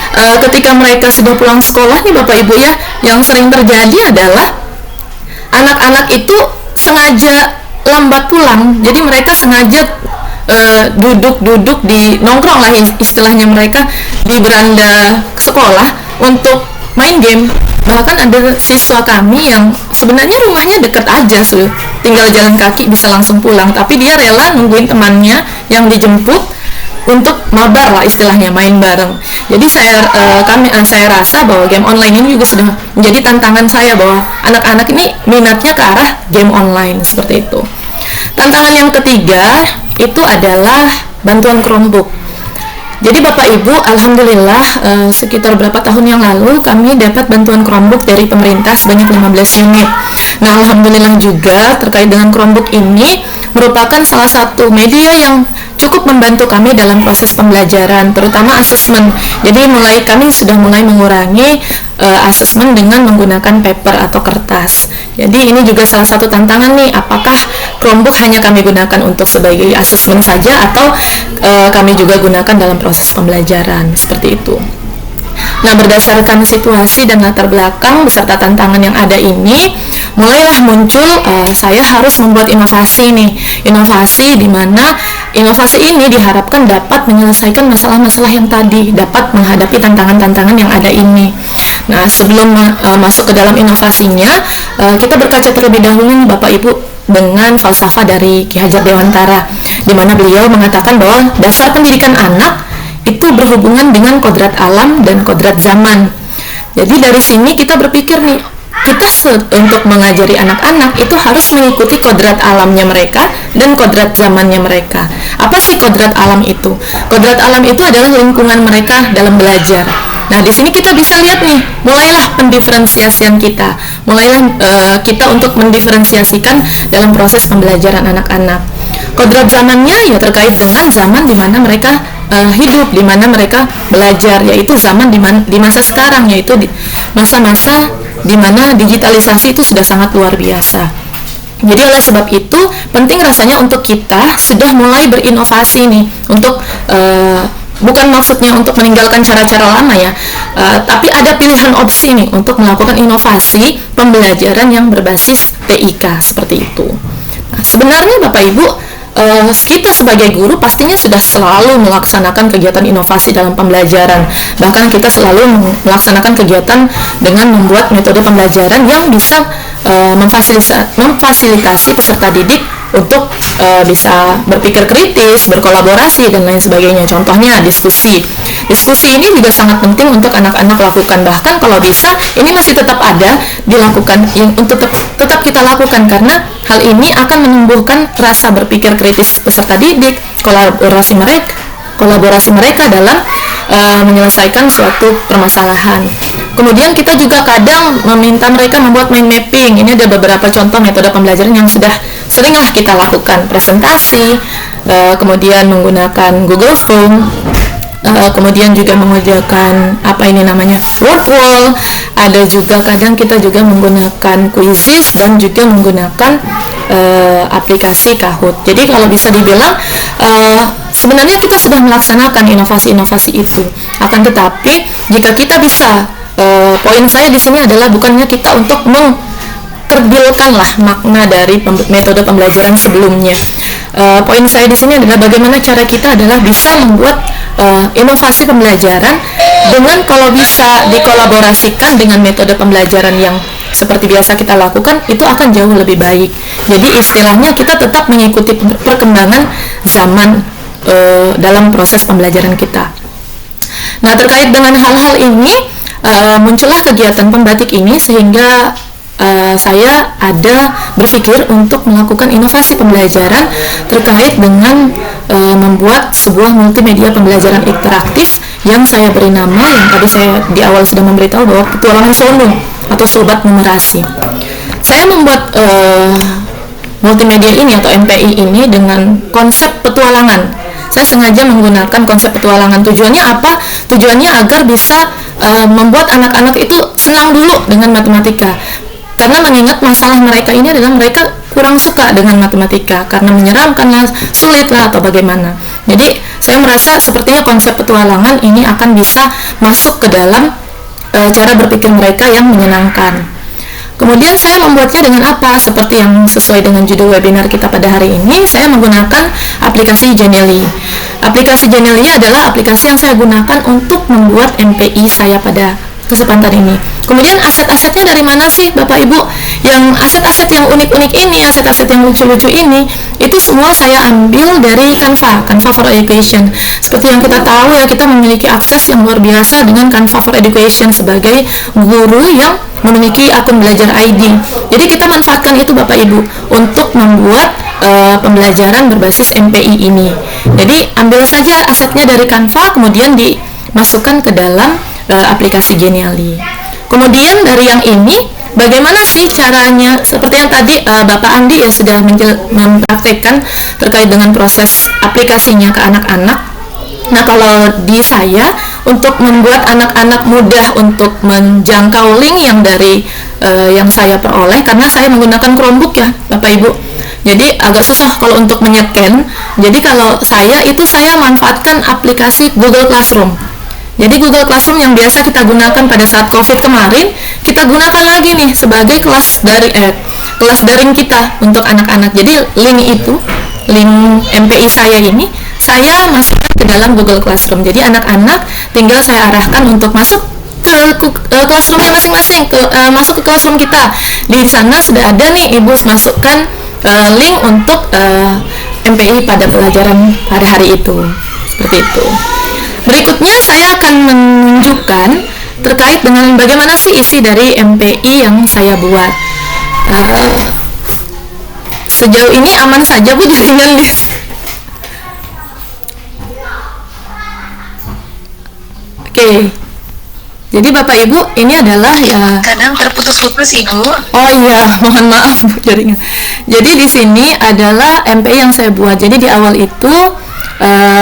ketika mereka sudah pulang sekolah nih Bapak Ibu ya, yang sering terjadi adalah anak-anak itu sengaja lambat pulang. Jadi mereka sengaja duduk di nongkrong lah istilahnya mereka di beranda sekolah untuk main game. Bahkan ada siswa kami yang sebenarnya rumahnya dekat aja, tinggal jalan kaki bisa langsung pulang, tapi dia rela nungguin temannya yang dijemput untuk mabar lah istilahnya, main bareng. Jadi saya rasa bahwa game online ini juga sudah menjadi tantangan saya, bahwa anak-anak ini minatnya ke arah game online seperti itu. Tantangan yang ketiga itu adalah bantuan Chromebook. Jadi Bapak Ibu, alhamdulillah sekitar berapa tahun yang lalu kami dapat bantuan Chromebook dari pemerintah sebanyak 15 unit. Nah, alhamdulillah juga terkait dengan Chromebook ini merupakan salah satu media yang cukup membantu kami dalam proses pembelajaran, terutama asesmen. Jadi kami sudah mulai mengurangi asesmen dengan menggunakan paper atau kertas. Jadi ini juga salah satu tantangan nih, apakah Chromebook hanya kami gunakan untuk sebagai asesmen saja atau kami juga gunakan dalam proses pembelajaran, seperti itu. Nah, berdasarkan situasi dan latar belakang beserta tantangan yang ada ini, mulailah muncul saya harus membuat inovasi nih. Inovasi di mana inovasi ini diharapkan dapat menyelesaikan masalah-masalah yang tadi, dapat menghadapi tantangan-tantangan yang ada ini. Nah, sebelum masuk ke dalam inovasinya, kita berkaca terlebih dahulu nih Bapak Ibu dengan falsafah dari Ki Hajar Dewantara, di mana beliau mengatakan bahwa dasar pendidikan anak itu berhubungan dengan kodrat alam dan kodrat zaman. Jadi dari sini kita berpikir nih, kita untuk mengajari anak-anak itu harus mengikuti kodrat alamnya mereka dan kodrat zamannya mereka. Apa sih kodrat alam itu? Kodrat alam itu adalah lingkungan mereka dalam belajar. Nah, di sini kita bisa lihat nih, mulailah pendiferensiasian kita. Mulailah kita untuk mendiferensiasikan dalam proses pembelajaran anak-anak. Kodrat zamannya ya terkait dengan zaman di mana mereka hidup, di mana mereka belajar, yaitu zaman di masa sekarang, yaitu di masa-masa di mana digitalisasi itu sudah sangat luar biasa. Jadi oleh sebab itu penting rasanya untuk kita sudah mulai berinovasi nih, untuk bukan maksudnya untuk meninggalkan cara-cara lama ya, tapi ada pilihan opsi nih untuk melakukan inovasi pembelajaran yang berbasis TIK seperti itu. Nah, sebenarnya Bapak Ibu, kita sebagai guru pastinya sudah selalu melaksanakan kegiatan inovasi dalam pembelajaran. Bahkan kita selalu melaksanakan kegiatan dengan membuat metode pembelajaran yang bisa memfasilitasi peserta didik untuk bisa berpikir kritis, berkolaborasi, dan lain sebagainya. Contohnya diskusi. Diskusi ini juga sangat penting untuk anak-anak lakukan. Bahkan kalau bisa, ini masih tetap ada dilakukan, untuk tetap kita lakukan, karena hal ini akan menumbuhkan rasa berpikir kritis peserta didik, kolaborasi mereka dalam menyelesaikan suatu permasalahan. Kemudian kita juga kadang meminta mereka membuat mind mapping. Ini ada beberapa contoh metode pembelajaran yang sudah seringlah kita lakukan, presentasi, kemudian menggunakan Google Form, kemudian juga menggunakan word wall. Ada juga kadang kita juga menggunakan quizzes dan juga menggunakan aplikasi Kahoot. Jadi kalau bisa dibilang sebenarnya kita sudah melaksanakan inovasi-inovasi itu. Akan tetapi jika kita bisa, poin saya di sini adalah bukannya kita untuk mengkerdilkanlah makna dari metode pembelajaran sebelumnya. Poin saya di sini adalah bagaimana cara kita adalah bisa membuat inovasi pembelajaran dengan kalau bisa dikolaborasikan dengan metode pembelajaran yang seperti biasa kita lakukan, itu akan jauh lebih baik. Jadi istilahnya kita tetap mengikuti perkembangan zaman dalam proses pembelajaran kita. Nah, terkait dengan hal-hal ini muncullah kegiatan pembatik ini, sehingga saya ada berpikir untuk melakukan inovasi pembelajaran terkait dengan membuat sebuah multimedia pembelajaran interaktif yang saya beri nama, yang tadi saya di awal sudah memberitahu, bahwa Petualangan Sono atau Sobat Numerasi. Saya membuat multimedia ini atau MPI ini dengan konsep petualangan. Saya sengaja menggunakan konsep petualangan. Tujuannya apa? Tujuannya agar bisa membuat anak-anak itu senang dulu dengan matematika. Karena mengingat masalah mereka ini adalah mereka kurang suka dengan matematika, karena menyeramkan lah, sulit lah, atau bagaimana. Jadi saya merasa sepertinya konsep petualangan ini akan bisa masuk ke dalam cara berpikir mereka yang menyenangkan. Kemudian saya membuatnya dengan apa? Seperti yang sesuai dengan judul webinar kita pada hari ini, saya menggunakan aplikasi Genially. Aplikasi Genially adalah aplikasi yang saya gunakan untuk membuat MPI saya pada kesempatan ini. Kemudian aset-asetnya dari mana sih Bapak Ibu? Yang aset-aset yang unik-unik ini, aset-aset yang lucu-lucu ini, itu semua saya ambil dari Canva for Education. Seperti yang kita tahu ya, kita memiliki akses yang luar biasa dengan Canva for Education sebagai guru yang memiliki akun belajar ID. Jadi kita manfaatkan itu Bapak Ibu untuk membuat pembelajaran berbasis MPI ini. Jadi ambil saja asetnya dari Canva, kemudian dimasukkan ke dalam aplikasi Genially. Kemudian dari yang ini, bagaimana sih caranya? Seperti yang tadi Bapak Andi ya sudah mempraktekkan terkait dengan proses aplikasinya ke anak-anak. Nah, kalau di saya untuk membuat anak-anak mudah untuk menjangkau link yang dari yang saya peroleh, karena saya menggunakan Chromebook ya Bapak Ibu. Jadi agak susah kalau untuk menyekan. Jadi kalau saya manfaatkan aplikasi Google Classroom. Jadi Google Classroom yang biasa kita gunakan pada saat COVID kemarin, kita gunakan lagi nih sebagai kelas daring kita untuk anak-anak. Jadi link MPI saya ini saya masukkan ke dalam Google Classroom. Jadi anak-anak tinggal saya arahkan untuk masuk ke classroomnya masing-masing, masuk ke classroom kita. Di sana sudah ada nih Ibu masukkan link untuk MPI pada pelajaran pada hari itu. Seperti itu. Berikutnya saya akan menunjukkan terkait dengan bagaimana sih isi dari MPI yang saya buat. Sejauh ini aman saja Bu jaringan di Oke. Jadi Bapak Ibu, ini adalah ya Kadang terputus-putus Ibu. Oh iya, mohon maaf Bu jaringan. Jadi di sini adalah MPI yang saya buat. Jadi di awal itu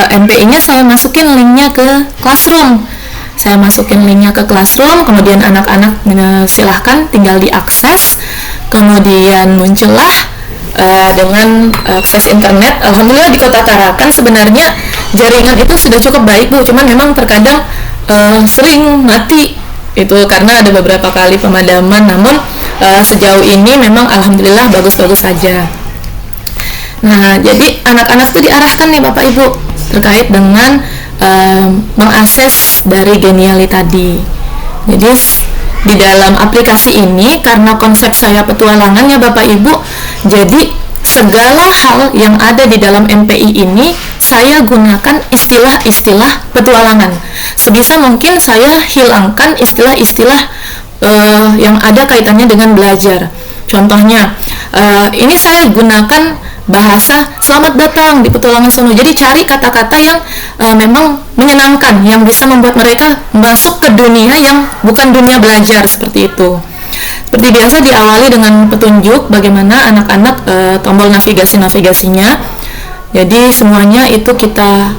MPI-nya saya masukin linknya ke Classroom. Saya masukin linknya ke Classroom, kemudian anak-anak silahkan tinggal diakses. Kemudian muncullah dengan akses internet. Alhamdulillah di Kota Tarakan sebenarnya jaringan itu sudah cukup baik Bu, cuman memang terkadang sering mati itu karena ada beberapa kali pemadaman, namun sejauh ini memang alhamdulillah bagus-bagus saja. Nah, jadi anak-anak itu diarahkan nih Bapak Ibu terkait dengan mengakses dari Genially tadi. Jadi di dalam aplikasi ini, karena konsep saya petualangan ya Bapak Ibu, jadi segala hal yang ada di dalam MPI ini saya gunakan istilah-istilah petualangan. Sebisa mungkin saya hilangkan istilah-istilah yang ada kaitannya dengan belajar. Contohnya, ini saya gunakan bahasa selamat datang di Petualangan Sono. Jadi cari kata-kata yang memang menyenangkan, yang bisa membuat mereka masuk ke dunia yang bukan dunia belajar, seperti itu. Seperti biasa diawali dengan petunjuk bagaimana anak-anak tombol navigasinya. Jadi semuanya itu kita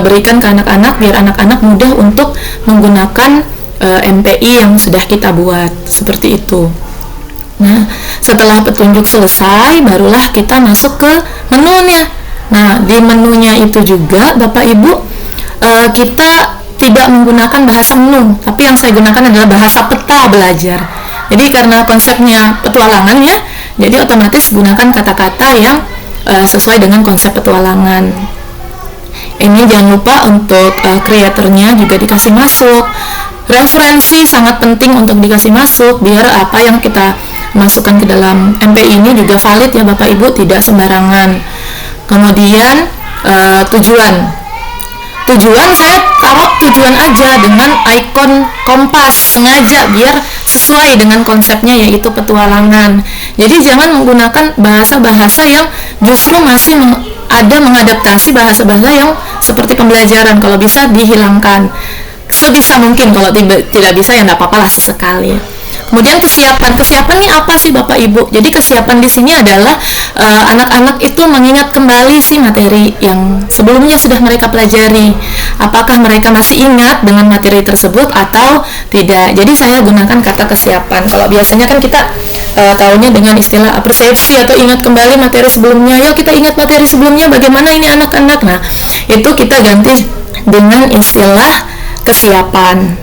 berikan ke anak-anak biar anak-anak mudah untuk menggunakan MPI yang sudah kita buat, seperti itu. Nah, setelah petunjuk selesai, barulah kita masuk ke menunya. Nah, di menunya itu juga Bapak Ibu, kita tidak menggunakan bahasa menu, tapi yang saya gunakan adalah bahasa peta belajar. Jadi karena konsepnya petualangan ya, jadi otomatis gunakan kata-kata yang sesuai dengan konsep petualangan. Ini jangan lupa untuk kreatornya juga dikasih masuk. Referensi sangat penting untuk dikasih masuk biar apa yang kita masukkan ke dalam MPI ini juga valid ya Bapak Ibu, tidak sembarangan. Kemudian tujuan saya taruh tujuan aja dengan ikon kompas, sengaja biar sesuai dengan konsepnya yaitu petualangan. Jadi jangan menggunakan bahasa-bahasa yang justru masih ada mengadaptasi bahasa-bahasa yang seperti pembelajaran. Kalau bisa dihilangkan sebisa mungkin, kalau tidak bisa ya enggak apa-apa lah sesekali. Kemudian kesiapan ini apa sih Bapak Ibu? Jadi kesiapan di sini adalah anak-anak itu mengingat kembali sih materi yang sebelumnya sudah mereka pelajari. Apakah mereka masih ingat dengan materi tersebut atau tidak? Jadi saya gunakan kata kesiapan. Kalau biasanya kan kita tahunya dengan istilah persepsi atau ingat kembali materi sebelumnya. Yuk kita ingat materi sebelumnya, bagaimana ini anak-anak. Nah, itu kita ganti dengan istilah kesiapan.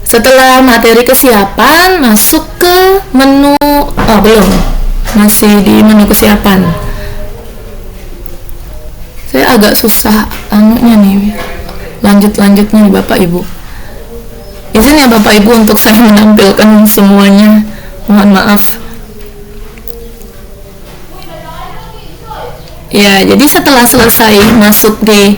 Setelah materi kesiapan, masuk ke menu, belum, masih di menu kesiapan. Saya agak susah anunya nih, lanjutnya nih Bapak Ibu. Izin ya Bapak Ibu untuk saya menampilkan semuanya, mohon maaf. Ya, jadi setelah selesai masuk di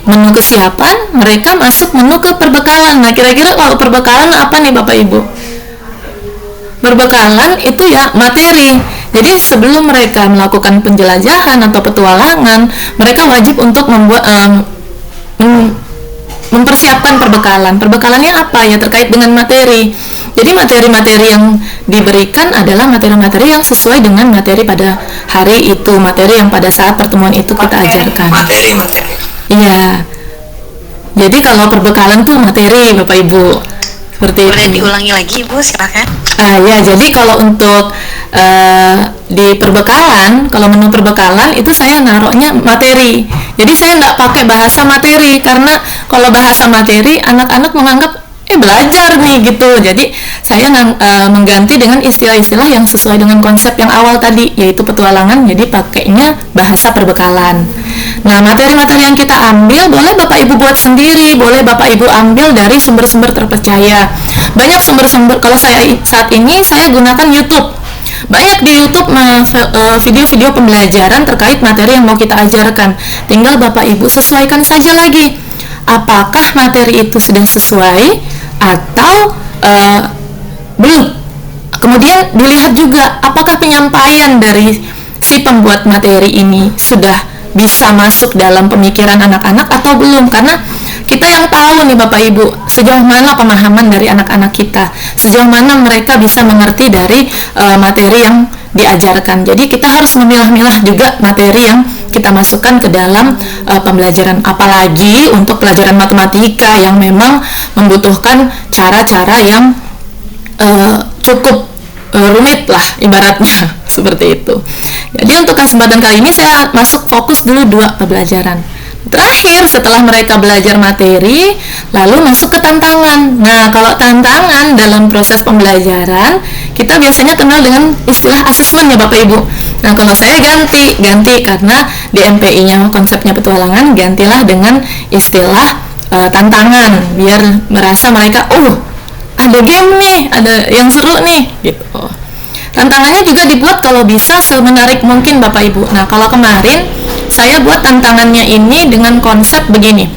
menu kesiapan, mereka masuk menu ke perbekalan. Nah, kira-kira kalau perbekalan apa nih Bapak Ibu? Perbekalan itu ya materi. Jadi sebelum mereka melakukan penjelajahan atau petualangan, mereka wajib untuk mempersiapkan perbekalan. Perbekalannya apa ya? Terkait dengan materi. Jadi materi-materi yang diberikan adalah materi-materi yang sesuai dengan materi pada hari itu, materi yang pada saat pertemuan itu kita ajarkan. Materi. Iya. Jadi kalau perbekalan tuh materi Bapak Ibu. Seperti Boleh itu. diulangi lagi Ibu, silakan. Ya, jadi kalau untuk di perbekalan, kalau menu perbekalan itu saya naruhnya materi. Jadi saya nggak pakai bahasa materi, karena kalau bahasa materi anak-anak menganggap belajar nih gitu. Jadi saya mengganti dengan istilah-istilah yang sesuai dengan konsep yang awal tadi, yaitu petualangan. Jadi pakainya bahasa perbekalan. Nah, materi-materi yang kita ambil boleh Bapak Ibu buat sendiri, boleh Bapak Ibu ambil dari sumber-sumber terpercaya. Banyak sumber-sumber. Kalau saya saat ini saya gunakan YouTube. Banyak di YouTube video-video pembelajaran terkait materi yang mau kita ajarkan. Tinggal Bapak Ibu sesuaikan saja lagi. Apakah materi itu sudah sesuai atau belum. Kemudian dilihat juga apakah penyampaian dari si pembuat materi ini sudah bisa masuk dalam pemikiran anak-anak atau belum, karena kita yang tahu nih Bapak Ibu sejauh mana pemahaman dari anak-anak kita, sejauh mana mereka bisa mengerti dari materi yang diajarkan. Jadi kita harus memilah-milah juga materi yang kita masukkan ke dalam pembelajaran, apalagi untuk pelajaran matematika yang memang membutuhkan cara-cara yang cukup rumit lah ibaratnya seperti itu. Jadi untuk kesempatan kali ini saya masuk fokus dulu 2 pembelajaran. Terakhir setelah mereka belajar materi, lalu masuk ke tantangan. Nah, kalau tantangan dalam proses pembelajaran, kita biasanya kenal dengan istilah asesmen ya Bapak Ibu. Nah, kalau saya ganti karena di MPI-nya konsepnya petualangan, gantilah dengan istilah tantangan, biar merasa mereka ada game nih, ada yang seru nih gitu. Tantangannya juga dibuat kalau bisa semenarik mungkin Bapak Ibu. Nah, kalau kemarin saya buat tantangannya ini dengan konsep begini.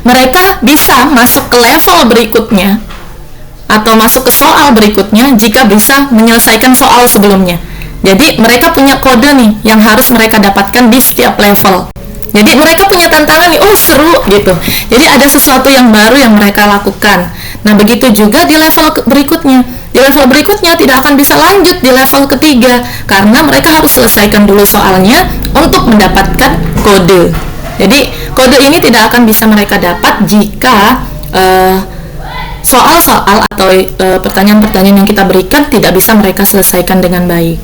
Mereka bisa masuk ke level berikutnya atau masuk ke soal berikutnya jika bisa menyelesaikan soal sebelumnya. Jadi mereka punya kode nih yang harus mereka dapatkan di setiap level. Jadi mereka punya tantangan nih, seru gitu. Jadi ada sesuatu yang baru yang mereka lakukan. Nah, begitu juga di level berikutnya. Di level berikutnya tidak akan bisa lanjut di level ketiga karena mereka harus selesaikan dulu soalnya untuk mendapatkan kode. Jadi kode ini tidak akan bisa mereka dapat jika soal-soal atau pertanyaan-pertanyaan yang kita berikan tidak bisa mereka selesaikan dengan baik.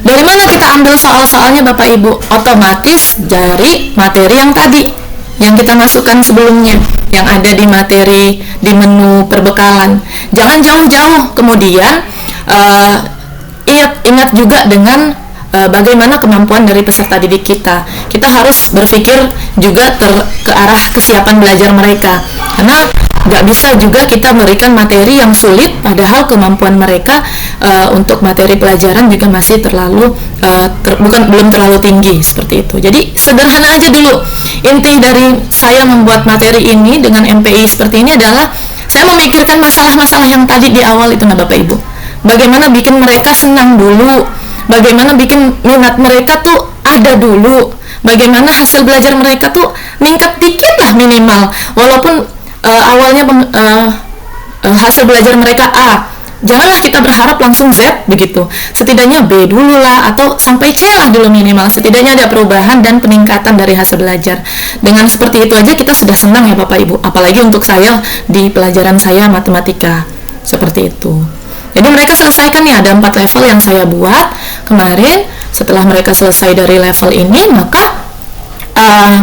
Dari mana kita ambil soal-soalnya Bapak Ibu? Otomatis dari materi yang tadi yang kita masukkan sebelumnya, yang ada di materi di menu perbekalan. Jangan jauh-jauh. Kemudian ingat juga dengan bagaimana kemampuan dari peserta didik kita. Kita harus berpikir juga ke arah kesiapan belajar mereka, karena nggak bisa juga kita berikan materi yang sulit padahal kemampuan mereka untuk materi pelajaran juga masih belum terlalu tinggi seperti itu. Jadi sederhana aja dulu. Inti dari saya membuat materi ini dengan MPI seperti ini adalah saya memikirkan masalah-masalah yang tadi di awal itu, Bapak Ibu. Bagaimana bikin mereka senang dulu, bagaimana bikin minat mereka tuh ada dulu, bagaimana hasil belajar mereka tuh meningkat dikit lah minimal, walaupun awalnya hasil belajar mereka A, janganlah kita berharap langsung Z begitu, setidaknya B dulu lah, atau sampai C lah dulu minimal, setidaknya ada perubahan dan peningkatan dari hasil belajar. Dengan seperti itu aja kita sudah senang ya Bapak Ibu, apalagi untuk saya di pelajaran saya matematika seperti itu. Jadi mereka selesaikan nih, ada 4 level yang saya buat kemarin. Setelah mereka selesai dari level ini, maka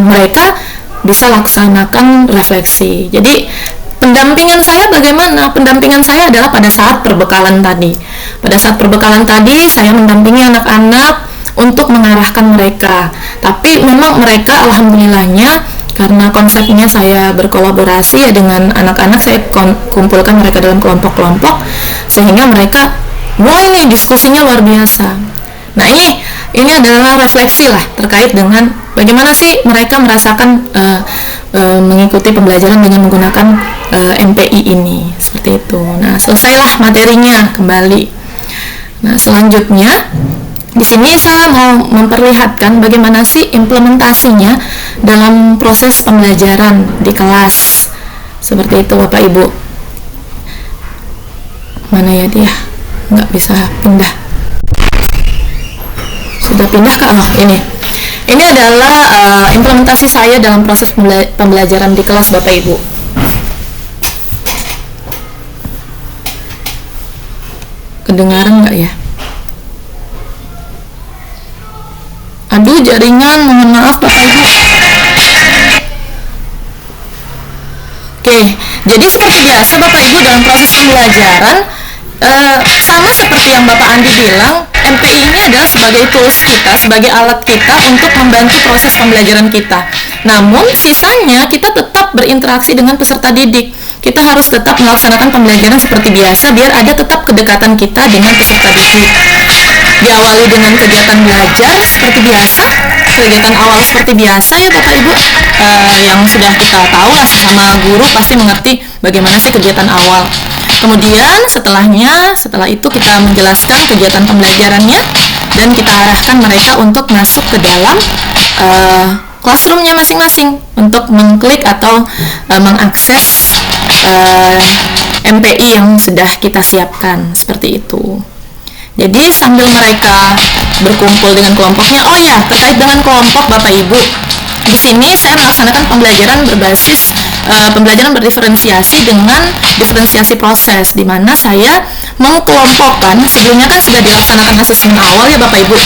mereka bisa laksanakan refleksi. Jadi pendampingan saya bagaimana? Pendampingan saya adalah pada saat perbekalan tadi. Pada saat perbekalan tadi, saya mendampingi anak-anak untuk mengarahkan mereka. Tapi memang mereka alhamdulillahnya, karena konsepnya saya berkolaborasi ya dengan anak-anak, saya kumpulkan mereka dalam kelompok-kelompok, sehingga mereka mulai nih diskusinya luar biasa. Nah ini adalah refleksi lah terkait dengan bagaimana sih mereka merasakan mengikuti pembelajaran dengan menggunakan MPI ini, seperti itu. Nah, selesailah materinya kembali. Nah, selanjutnya di sini saya mau memperlihatkan bagaimana sih implementasinya dalam proses pembelajaran di kelas. Seperti itu Bapak Ibu. Mana ya dia? Nggak bisa pindah. Sudah pindah Kak? Oh, ini. Ini adalah implementasi saya dalam proses pembelajaran di kelas Bapak Ibu. Kedengaran nggak ya? Aduh, jaringan, mohon maaf Bapak Ibu. Oke, jadi seperti biasa Bapak Ibu dalam proses pembelajaran, sama seperti yang Bapak Andi bilang, MPI ini adalah sebagai tools kita, sebagai alat kita untuk membantu proses pembelajaran kita. Namun sisanya kita tetap berinteraksi dengan peserta didik. Kita harus tetap melaksanakan pembelajaran seperti biasa biar ada tetap kedekatan kita dengan peserta didik. Diawali dengan kegiatan belajar seperti biasa, kegiatan awal seperti biasa ya Bapak Ibu, yang sudah kita tahu lah, sesama guru pasti mengerti bagaimana sih kegiatan awal. Kemudian setelah itu kita menjelaskan kegiatan pembelajarannya dan kita arahkan mereka untuk masuk ke dalam classroomnya masing-masing untuk mengklik atau mengakses MPI yang sudah kita siapkan, seperti itu. Jadi sambil mereka berkumpul dengan kelompoknya, oh ya, terkait dengan kelompok Bapak Ibu, di sini saya melaksanakan pembelajaran berbasis pembelajaran berdiferensiasi dengan diferensiasi proses, di mana saya mengkelompokkan. Sebelumnya kan sudah dilaksanakan asesmen awal ya Bapak Ibu.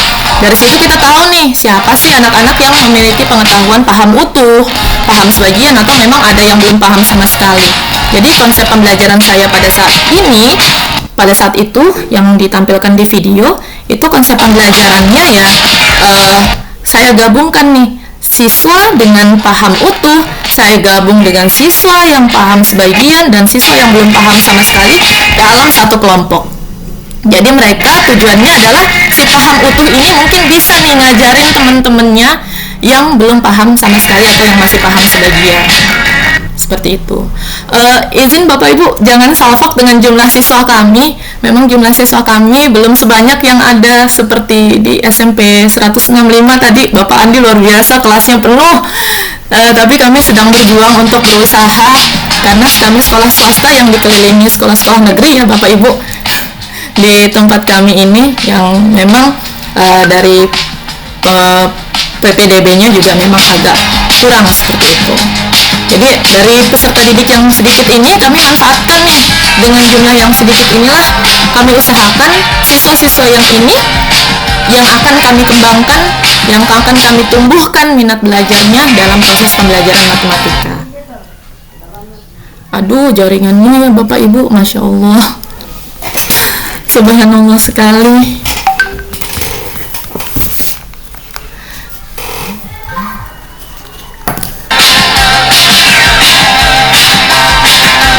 Dari situ kita tahu nih siapa sih anak-anak yang memiliki pengetahuan paham utuh, paham sebagian, atau memang ada yang belum paham sama sekali. Jadi konsep pembelajaran saya pada saat itu yang ditampilkan di video itu konsep pembelajarannya ya, saya gabungkan nih siswa dengan paham utuh, saya gabung dengan siswa yang paham sebagian dan siswa yang belum paham sama sekali dalam satu kelompok. Jadi mereka tujuannya adalah si paham utuh ini mungkin bisa nih ngajarin teman-temannya yang belum paham sama sekali atau yang masih paham sebagian. Seperti itu. Izin Bapak Ibu jangan salfok dengan jumlah siswa kami. Memang jumlah siswa kami belum sebanyak yang ada seperti di SMP 165 tadi. Bapak Andi luar biasa, kelasnya penuh. Tapi kami sedang berjuang untuk berusaha karena kami sekolah swasta yang dikelilingi sekolah-sekolah negeri ya Bapak Ibu. Di tempat kami ini yang memang dari PPDB-nya juga memang agak kurang seperti itu. Jadi dari peserta didik yang sedikit ini kami manfaatkan nih, dengan jumlah yang sedikit inilah kami usahakan siswa-siswa yang ini yang akan kami kembangkan, yang akan kami tumbuhkan minat belajarnya dalam proses pembelajaran matematika. Aduh, jaringannya ya Bapak Ibu, Masya Allah, subhanallah sekali.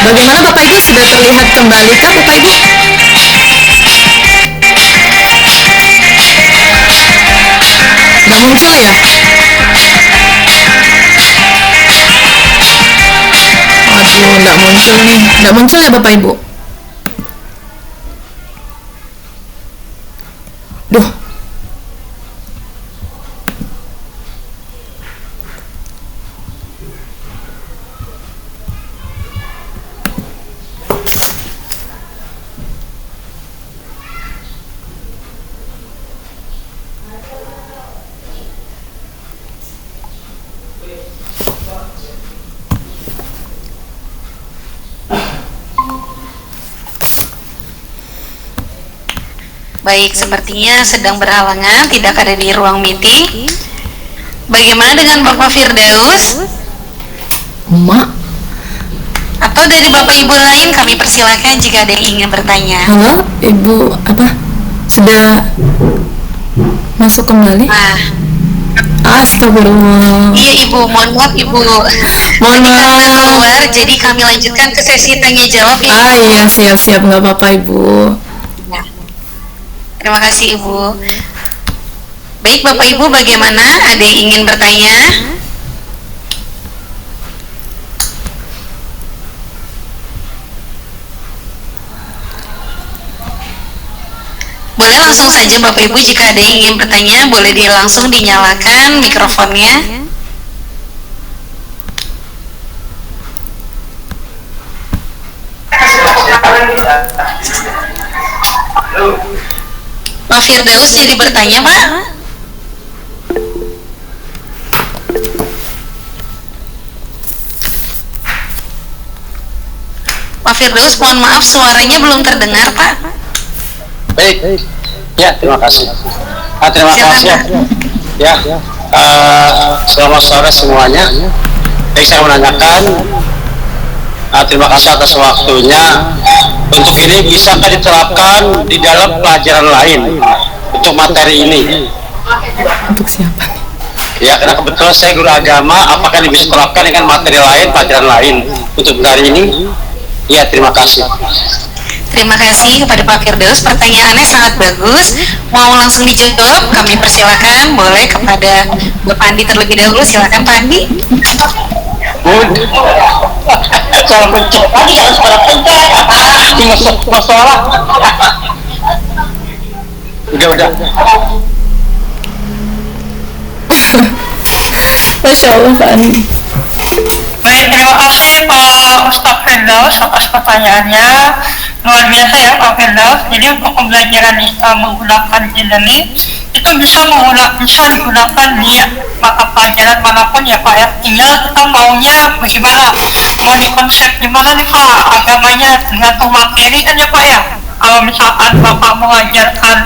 Bagaimana Bapak Ibu, sudah terlihat kembali kah Bapak Ibu? Nggak muncul ya? Aduh, nggak muncul nih. Nggak muncul ya Bapak Ibu? Duh. Baik, sepertinya sedang berhalangan, tidak ada di ruang meeting. Bagaimana dengan Bapak Firdaus? Mak, Atau dari Bapak Ibu lain kami persilakan jika ada yang ingin bertanya. halo, Ibu apa? Sudah masuk kembali? Nah, Astagfirullah. iya Ibu, mohon maaf Ibu. Mohon Tadi karena maaf. keluar, jadi kami lanjutkan ke sesi tanya jawab ya. Iya, siap-siap, nggak apa-apa Ibu. Ya. Terima kasih Ibu. Baik Bapak Ibu, bagaimana? Ada yang ingin bertanya? Boleh langsung saja Bapak Ibu, jika ada yang ingin bertanya boleh langsung dinyalakan mikrofonnya. Pak Firdaus jadi bertanya Pak. Pak Firdaus, mohon maaf suaranya belum terdengar Pak. Baik, ya terima kasih. Terima Silakan, kasih ya. Selamat sore semuanya. Baik, saya menanyakan, terima kasih atas waktunya. Untuk ini bisakah diterapkan di dalam pelajaran lain untuk materi ini? Untuk siapa nih? Ya, karena kebetulan saya guru agama. Apakah ini bisa diterapkan dengan materi lain, pelajaran lain untuk hari ini? Ya, terima kasih. Terima kasih kepada Pak Firdaus, pertanyaannya sangat bagus. Mau langsung dijawab, kami persilakan. Boleh kepada Bapak Andi terlebih dahulu, silakan Pak Andi. Kalau mencet lagi harus pencet. Masalah. Udah. Masya Allah Pak Andi. Baik, terima kasih Pak Ustaz Firdaus atas pertanyaannya. Luar biasa ya Pak Firdaus. Jadi untuk pembelajaran menggunakan e-learning itu bisa digunakan di mata pelajaran manapun ya Pak ya. Tinggal kita maunya bagaimana, mau di konsep gimana nih Pak agamanya, tergantung materi kan ya Pak ya. Kalau misalkan Bapak mengajarkan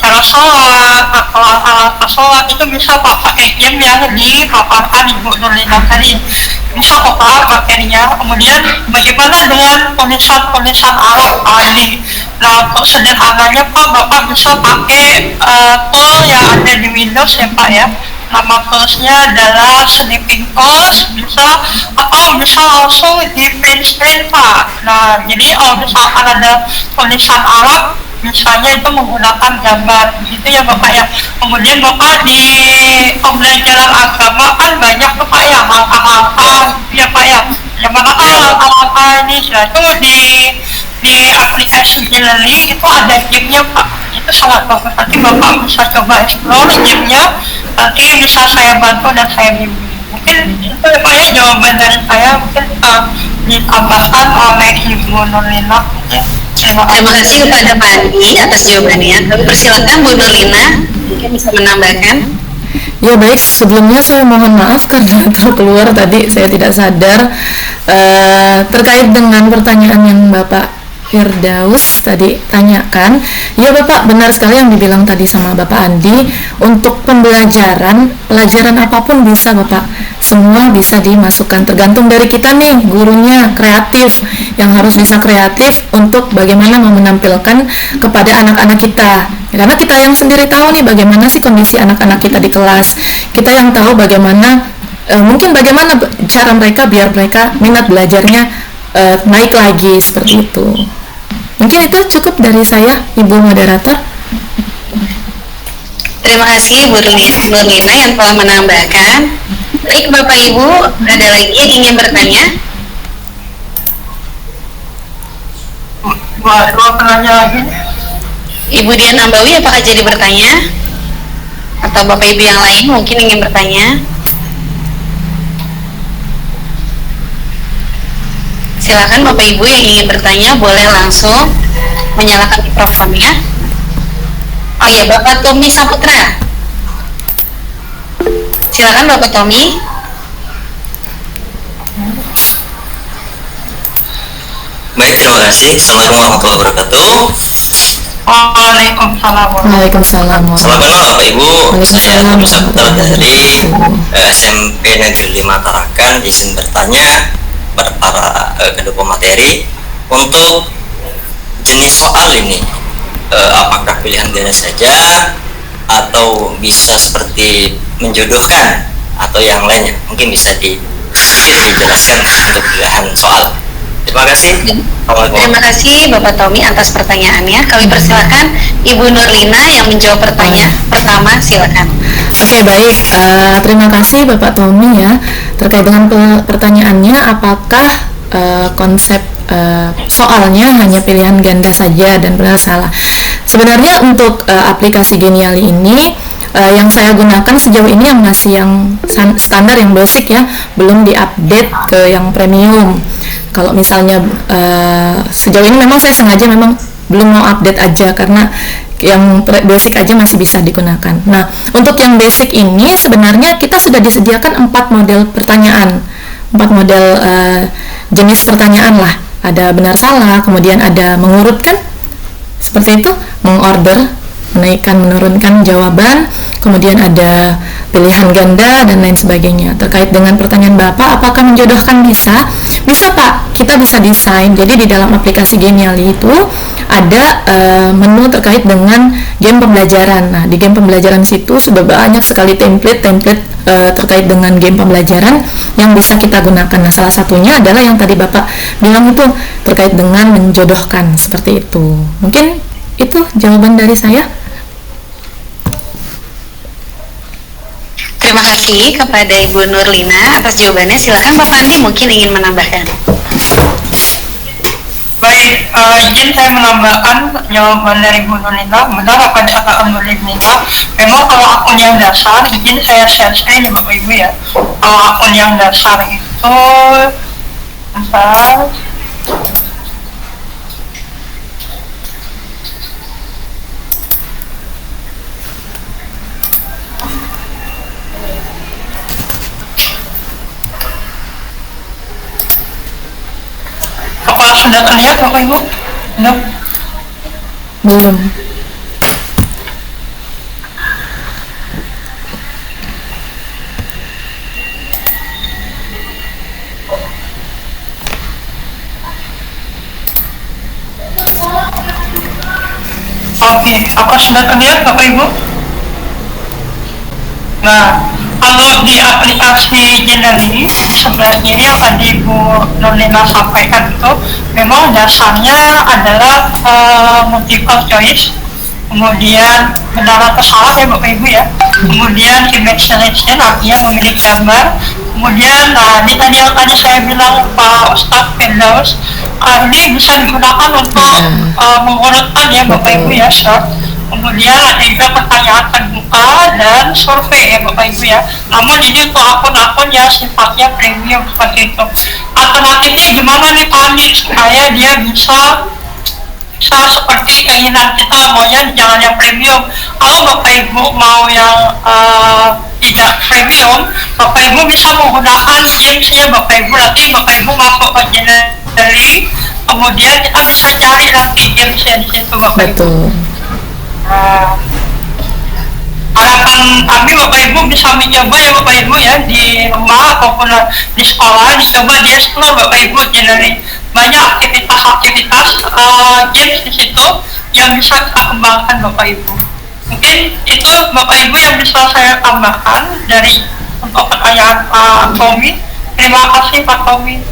cara sholat atau alat sholat, itu bisa Pak pakai game yang dipaparkan Ibu Nurlina tadi, bisa kok Pak materinya. Kemudian bagaimana dengan tulisan Arab tadi? Nah, untuk sederhananya Pak, Bapak bisa pakai tool yang ada di Windows ya Pak ya. Nama toolsnya adalah Snipping Tools, bisa, atau bisa langsung di print screen Pak. Nah, jadi kalau misalkan ada tulisan Arab, misalnya itu menggunakan gambar, gitu ya Bapak ya. Kemudian Bapak di pembelajaran agama kan banyak tuh Pak ya, langkah-langkah ya Pak ya. Yang mana kan langkah-langkah ini sudah itu di aplikasi e-learning itu ada gamenya Pak. Itu sangat bagus, nanti Bapak bisa coba explore gamenya, nanti bisa saya bantu dan saya bimbing. Mungkin itu ya Pak ya jawaban dari saya, mungkin ditambahkan oleh Ibu Nurlina ya. Terima kasih kepada Pak Andi atas jawabannya. Kami persilakan Bu Nurlina, mungkin bisa menambahkan. Ya baik, sebelumnya saya mohon maaf karena terkeluar tadi, saya tidak sadar terkait dengan pertanyaan yang Bapak Firdaus tadi tanyakan. Ya Bapak, benar sekali yang dibilang tadi sama Bapak Andi. Untuk pelajaran apapun bisa Bapak, semua bisa dimasukkan, tergantung dari kita nih, gurunya kreatif, yang harus bisa kreatif untuk bagaimana mau menampilkan kepada anak-anak kita. Karena kita yang sendiri tahu nih bagaimana sih kondisi anak-anak kita di kelas, kita yang tahu bagaimana mungkin bagaimana cara mereka biar mereka minat belajarnya naik lagi, seperti itu. Mungkin itu cukup dari saya, Ibu Moderator. Terima kasih Bu Nurlina yang telah menambahkan. Baik Bapak Ibu, ada lagi yang ingin bertanya? Dua penanya lagi. Ibu Dian Ambawi apakah jadi bertanya? Atau Bapak Ibu yang lain mungkin ingin bertanya? Silakan Bapak Ibu yang ingin bertanya boleh langsung menyalakan mikrofonnya. Oh ya, Bapak Tommy Saputra. Silakan Bapak Tommy. Baik, terima kasih. Assalamualaikum warahmatullahi wabarakatuh. Waalaikumsalam. Waalaikumsalam. Selamat malam Bapak Ibu. Saya Waalaikumsalam. Tommy Saputra dari SMP Negeri 5 Tarakan. Izin bertanya kepada para kedua pemateri untuk jenis soal ini, apakah pilihan ganda saja atau bisa seperti menjodohkan atau yang lainnya? Mungkin bisa dijelaskan untuk pilihan soal. Terima kasih. Terima kasih Bapak Tommy atas pertanyaannya. Kami persilakan Ibu Nurlina yang menjawab pertanyaan pertama. Silakan. Oke, baik. Terima kasih Bapak Tommy ya. Terkait dengan pertanyaannya, apakah konsep soalnya hanya pilihan ganda saja dan benar salah? Sebenarnya untuk aplikasi Geniali ini yang saya gunakan sejauh ini yang masih yang standar, yang basic ya, belum diupdate ke yang premium. Kalau misalnya sejauh ini memang saya sengaja memang belum mau update aja karena yang basic aja masih bisa digunakan. Nah, untuk yang basic ini sebenarnya kita sudah disediakan 4 model pertanyaan, 4 model jenis pertanyaan lah. Ada benar salah, kemudian ada mengurutkan, seperti itu, mengorder, menaikkan menurunkan jawaban, kemudian ada pilihan ganda dan lain sebagainya. Terkait dengan pertanyaan Bapak, apakah menjodohkan bisa? Bisa Pak, kita bisa desain. Jadi di dalam aplikasi Geniali itu ada menu terkait dengan game pembelajaran. Nah, di game pembelajaran situ sudah banyak sekali template terkait dengan game pembelajaran yang bisa kita gunakan. Nah, salah satunya adalah yang tadi Bapak bilang itu terkait dengan menjodohkan, seperti itu. Mungkin itu jawaban dari saya. Terima kasih kepada Ibu Nurlina atas jawabannya. Silakan Bapak Andi mungkin ingin menambahkan. Baik, izin saya menambahkan jawaban dari Bu Nurlina. Benar apa yang dikatakan Bu Nurlina. Memang kalau akun yang dasar, izin saya share screen ya Bapak Ibu ya. Kalau akun yang dasar itu, bentar. Apa sudah terlihat Bapak Ibu? Belum? Belum. Oke, apa sudah terlihat Bapak Ibu? Nah, kalau di aplikasi Geniali sebelah kiri yang tadi Bu Nurlina sampaikan itu memang dasarnya adalah multiple choice, kemudian benar atau salah ya Bapak Ibu ya, kemudian image selection artinya memilih gambar, kemudian ini tadi yang tadi saya bilang Pak Ustadz Firdaus, ini bisa digunakan untuk mengurutkan ya Bapak Ibu ya, short. Kemudian ada juga pertanyaan terbuka dan survei ya Bapak Ibu ya. Namun ini untuk akun-akun yang sifatnya premium seperti itu. Alternatifnya gimana nih Pak Andi supaya dia bisa seperti keinginan kita, maunya jangan yang premium. Kalau Bapak Ibu mau yang tidak premium, Bapak Ibu bisa menggunakan games-nya Bapak Ibu. Nanti Bapak Ibu masuk ke Geniali, kemudian kita bisa cari nanti games-nya di situ Bapak Ibu. Betul. Harapan kami Bapak Ibu bisa mencoba ya Bapak Ibu ya di rumah ataupun di sekolah, dicoba di explore Bapak Ibu. Jadi banyak aktivitas games di situ yang bisa kita kembangkan Bapak Ibu. Mungkin itu Bapak Ibu yang bisa saya tambahkan dari untuk pertanyaan Pak Tommy. Terima kasih Pak Tommy.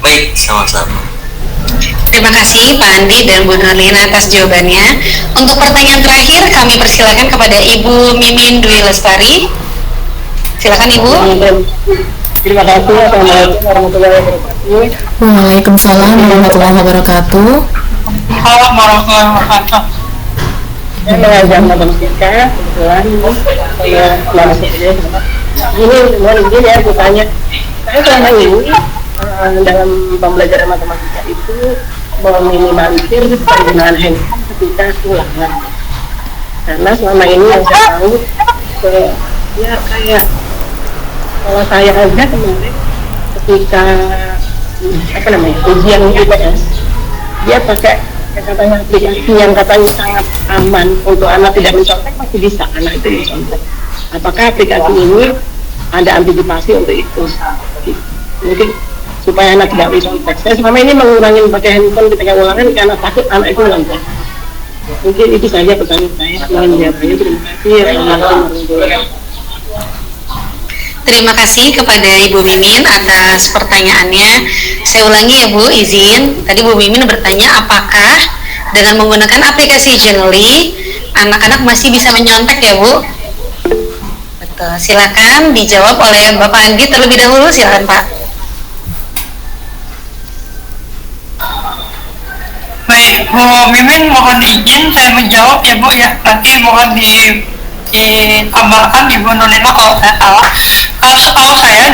Baik, sama-sama. Terima kasih Pak Andi dan Bu Nurlina atas jawabannya. Untuk pertanyaan terakhir kami persilakan kepada Ibu Mimin Dwi Lestari. Silakan Ibu. Terima kasih. Assalamualaikum warahmatullahi wabarakatuh. Waalaikumsalam warahmatullahi wabarakatuh. Halo warahmatullahi wabarakatuh. Saya mengajar matematika kebetulan selama ini mohon izin ya bertanya. Saya selama ini dalam pembelajaran matematika itu meminimalisir penggunaan handphone ketika ulangan, karena selama ini yang saya tahu ya kayak kalau saya aja kemarin ketika ujian IPS dia pakai katanya aplikasi yang katanya sangat aman untuk anak tidak mencontek, masih bisa anak itu mencontek. Apakah aplikasi ini ada antisipasi untuk itu? Mungkin supaya anak tidak mencontek. Saya selama ini mengurangi pakai handphone ketika ulangan karena takut anak itu mencontek. Mungkin itu saja pertanyaan saya. Mohon jawabannya. Terima kasih. Terima kasih kepada Ibu Mimin atas pertanyaannya. Saya ulangi ya Bu, izin. Tadi Bu Mimin bertanya apakah dengan menggunakan aplikasi Genially anak-anak masih bisa menyontek ya Bu? Betul. Silakan dijawab oleh Bapak Andi terlebih dahulu. Silakan Pak. Baik, Bu Mimin mohon izin saya menjawab ya Bu ya. Nanti mohon ditambahkan Ibu Nurlina kalau saya salah. Setahu saya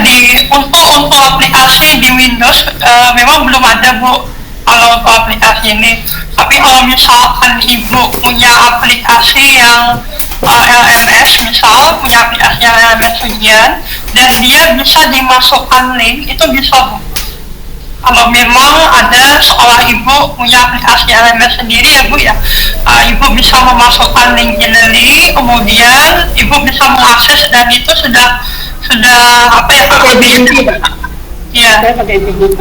untuk aplikasi di Windows memang belum ada Bu kalau untuk aplikasi ini. Tapi kalau misalkan Ibu punya aplikasi yang LMS, misal punya aplikasi yang LMS ujian dan dia bisa dimasukkan link, itu bisa Bu. Kalau memang ada sekolah Ibu punya aplikasi LMS sendiri ya Bu ya, Ibu bisa memasukkan link Genially, kemudian Ibu bisa mengakses dan itu sudah apa ya? Pakai BNP Pak. Iya. Saya pakai BNP.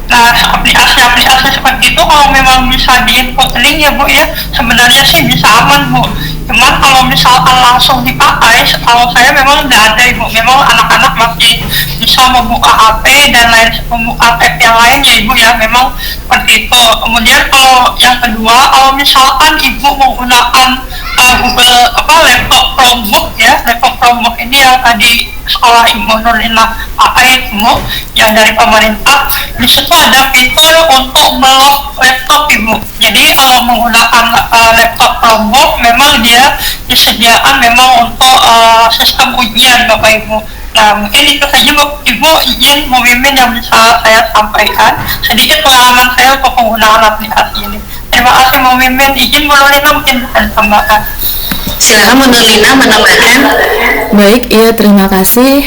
Nah, aplikasi seperti itu kalau memang bisa di-input link ya Bu ya, sebenarnya sih bisa aman Bu. Cuman kalau misalkan langsung dipakai, setahu saya memang tidak ada Ibu. Memang anak-anak masih bisa membuka HP dan membuka tab yang lain ya Ibu ya, memang seperti itu. Kemudian kalau yang kedua, kalau misalkan Ibu menggunakan Google laptop Chromebook ya, laptop Chromebook ini yang tadi sekolah Ibu Nurlina pakai Ibu yang dari pemerintah, di situ ada fitur untuk melock laptop Ibu. Jadi kalau menggunakan laptop Chromebook memang dia disediakan memang untuk sistem ujian Bapak Ibu. Nah, mungkin itu saja Ibu izin Bu Mimin yang bisa saya sampaikan sedikit pengalaman saya untuk penggunaan aplikasi ini. Terima kasih Bu Mimin, izin Bu Nurlina mungkin bisa ditambahkan. Silakan Bu Nurlina menambahkan. Baik, iya terima kasih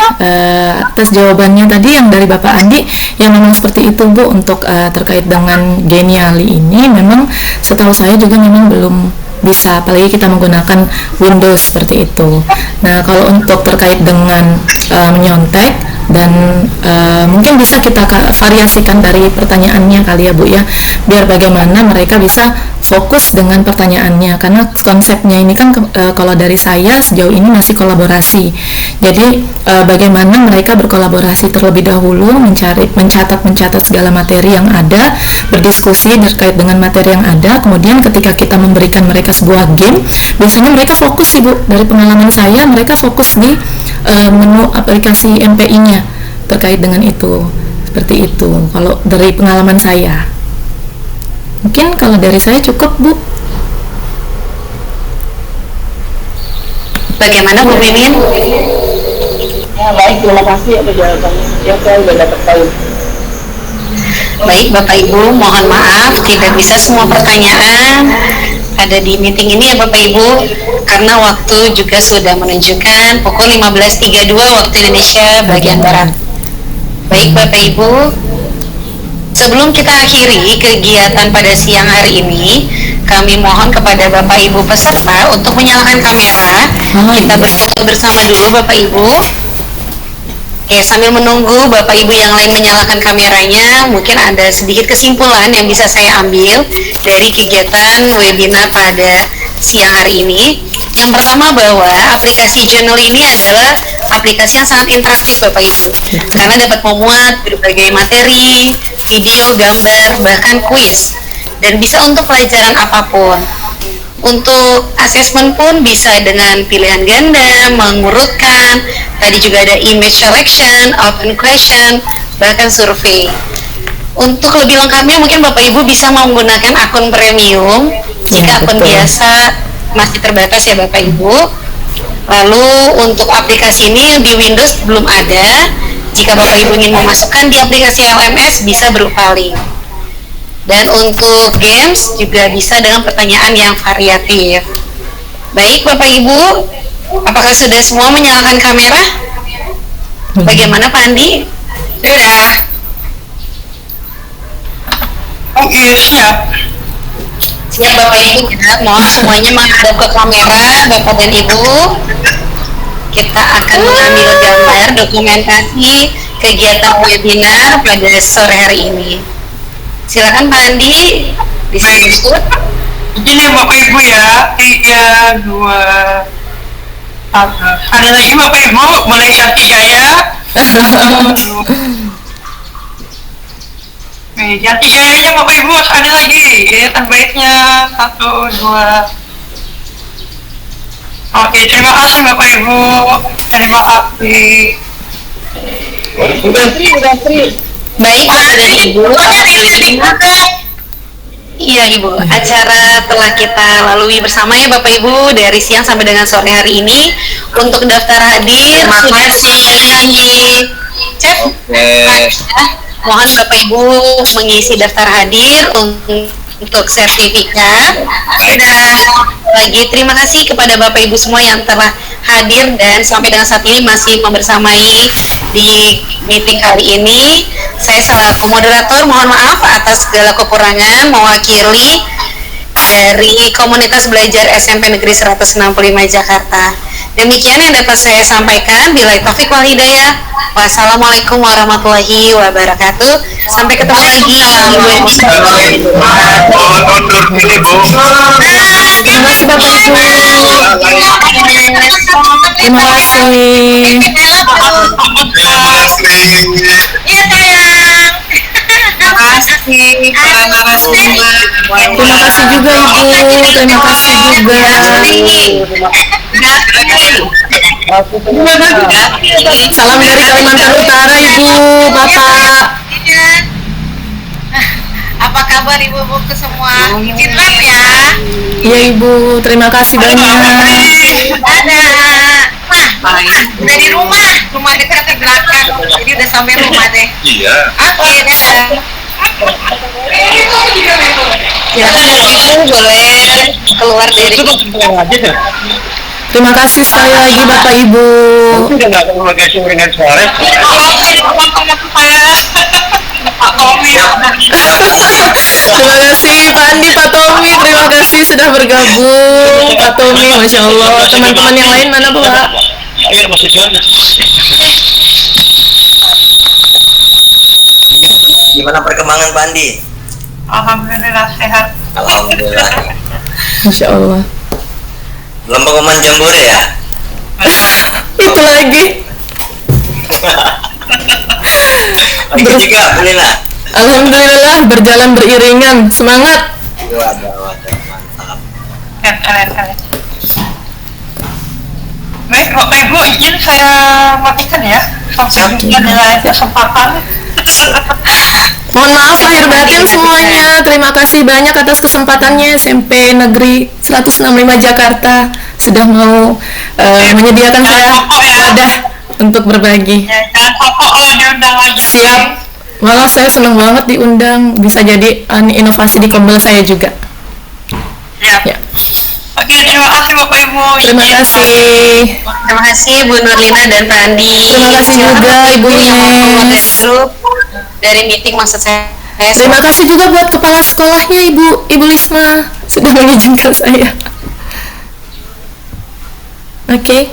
atas jawabannya tadi yang dari Bapak Andi, yang memang seperti itu Bu. Untuk terkait dengan Genially ini memang setahu saya juga memang belum bisa, apalagi kita menggunakan Windows seperti itu. Nah, kalau untuk terkait dengan menyontek dan mungkin bisa kita variasikan dari pertanyaannya kali ya Bu ya, biar bagaimana mereka bisa fokus dengan pertanyaannya, karena konsepnya ini kan kalau dari saya sejauh ini masih kolaborasi. Jadi bagaimana mereka berkolaborasi terlebih dahulu, mencatat segala materi yang ada, berdiskusi terkait dengan materi yang ada, kemudian ketika kita memberikan mereka sebuah game, biasanya mereka fokus sih Bu, dari pengalaman saya mereka fokus di menu aplikasi MPI-nya terkait dengan itu, seperti itu kalau dari pengalaman saya. Mungkin kalau dari saya cukup Bu. Bagaimana Bu Mimin? Ya, baik, terima kasih atas jawabannya. Ya, saya sudah dapat tahu. Baik Bapak Ibu, mohon maaf tidak bisa semua pertanyaan ada di meeting ini ya Bapak Ibu, karena waktu juga sudah menunjukkan pukul 15.32 waktu Indonesia bagian Barat. Baik Bapak Ibu, sebelum kita akhiri kegiatan pada siang hari ini, kami mohon kepada Bapak Ibu peserta untuk menyalakan kamera. Kita berfoto bersama dulu Bapak Ibu. Oke, sambil menunggu Bapak Ibu yang lain menyalakan kameranya, mungkin ada sedikit kesimpulan yang bisa saya ambil dari kegiatan webinar pada siang hari ini. Yang pertama bahwa aplikasi Journal ini adalah aplikasi yang sangat interaktif Bapak Ibu, karena dapat memuat berbagai materi, video, gambar, bahkan kuis, dan bisa untuk pelajaran apapun. Untuk asesmen pun bisa dengan pilihan ganda, mengurutkan, tadi juga ada image selection, open question, bahkan survei. Untuk lebih lengkapnya mungkin Bapak Ibu bisa menggunakan akun premium, jika akun biasa masih terbatas ya Bapak Ibu. Lalu untuk aplikasi ini di Windows belum ada, jika Bapak Ibu ingin memasukkan di aplikasi LMS bisa berupa link. Dan untuk games juga bisa dengan pertanyaan yang variatif. Baik Bapak Ibu, apakah sudah semua menyalakan kamera? Bagaimana Pak Andi? Sudah. Oke, siap. Siap Bapak Ibu ya, mohon semuanya menghadap ke kamera Bapak dan Ibu. Kita akan mengambil gambar dokumentasi kegiatan webinar pada sore hari ini. Silakan Pak Andi disebut. Begini Bapak Ibu ya, 3, 2, 1. Ada lagi Bapak Ibu, mulai cantik gaya. Cantik gayanya Bapak Ibu, ada lagi. Kelihatan baiknya, 1, 2. Oke, terima kasih Bapak Ibu. Terima kasih. Baik Bapak dan Ibu, iya Ibu, acara telah kita lalui bersama ya Bapak Ibu dari siang sampai dengan sore hari ini. Untuk daftar hadir sudah disediakan. Mohon Bapak Ibu mengisi daftar hadir untuk sertifikat. Lagi terima kasih kepada Bapak Ibu semua yang telah hadir dan sampai dengan saat ini masih membersamai di meeting hari ini. Saya selaku moderator mohon maaf atas segala kekurangan mewakili dari komunitas belajar SMP Negeri 165 Jakarta. Demikian yang dapat saya sampaikan. Billahi taufik wal hidayah. Wassalamualaikum warahmatullahi wabarakatuh. Sampai ketemu lagi. Terima kasih Bapak Ibu. Terima kasih. Terima kasih juga Ibu. Terima kasih juga. Salam dari Kalimantan Utara Ibu, Bapak. Apa kabar ibu-ibu ke semua? Izin live ya. Iya Ibu, terima kasih banyak. Ada. Wah, dari rumah dekat di belakang. Jadi udah sampai rumah deh. Iya. Oke, dadah. Silakan Bapak Ibu boleh keluar dari. Terima kasih sekali lagi Bapak Ibu. Sudah nggak komunikasi dengan suara. Terima kasih Pak Andi, Pak Tommy, terima kasih sudah bergabung. Pak Tommy, Masya Allah. Teman-teman yang lain mana Pak? Ayo masuk sana. Gimana perkembangan Pak Andi? Alhamdulillah sehat. Alhamdulillah. Masya Allah. Belum pengumuman jambore ya? Itu lagi. Lagi juga, Lina. Alhamdulillah berjalan beriringan. Semangat. Waduh, mantap. Keren. Baik, Bapak Ibu, izin saya matikan ya. Sampai jumpa di lain kesempatan. Mohon maaf lahir batin semuanya. Terima kasih banyak atas kesempatannya SMP Negeri 165 Jakarta sudah mau menyediakan saya wadah untuk berbagi. Jangan pokok lah diundang lagi. Siap. Malah saya senang banget diundang. Bisa jadi inovasi di Kombel saya juga. Ya. Oke, terima kasih Bapak Ibu. Terima kasih. Terima kasih Bu Nurlina dan Pak Andi. Terima kasih juga Ibu Ines. Grup dari meeting maksud saya. Terima kasih juga buat kepala sekolahnya Ibu Lisma sudah mengizinkan saya. Oke.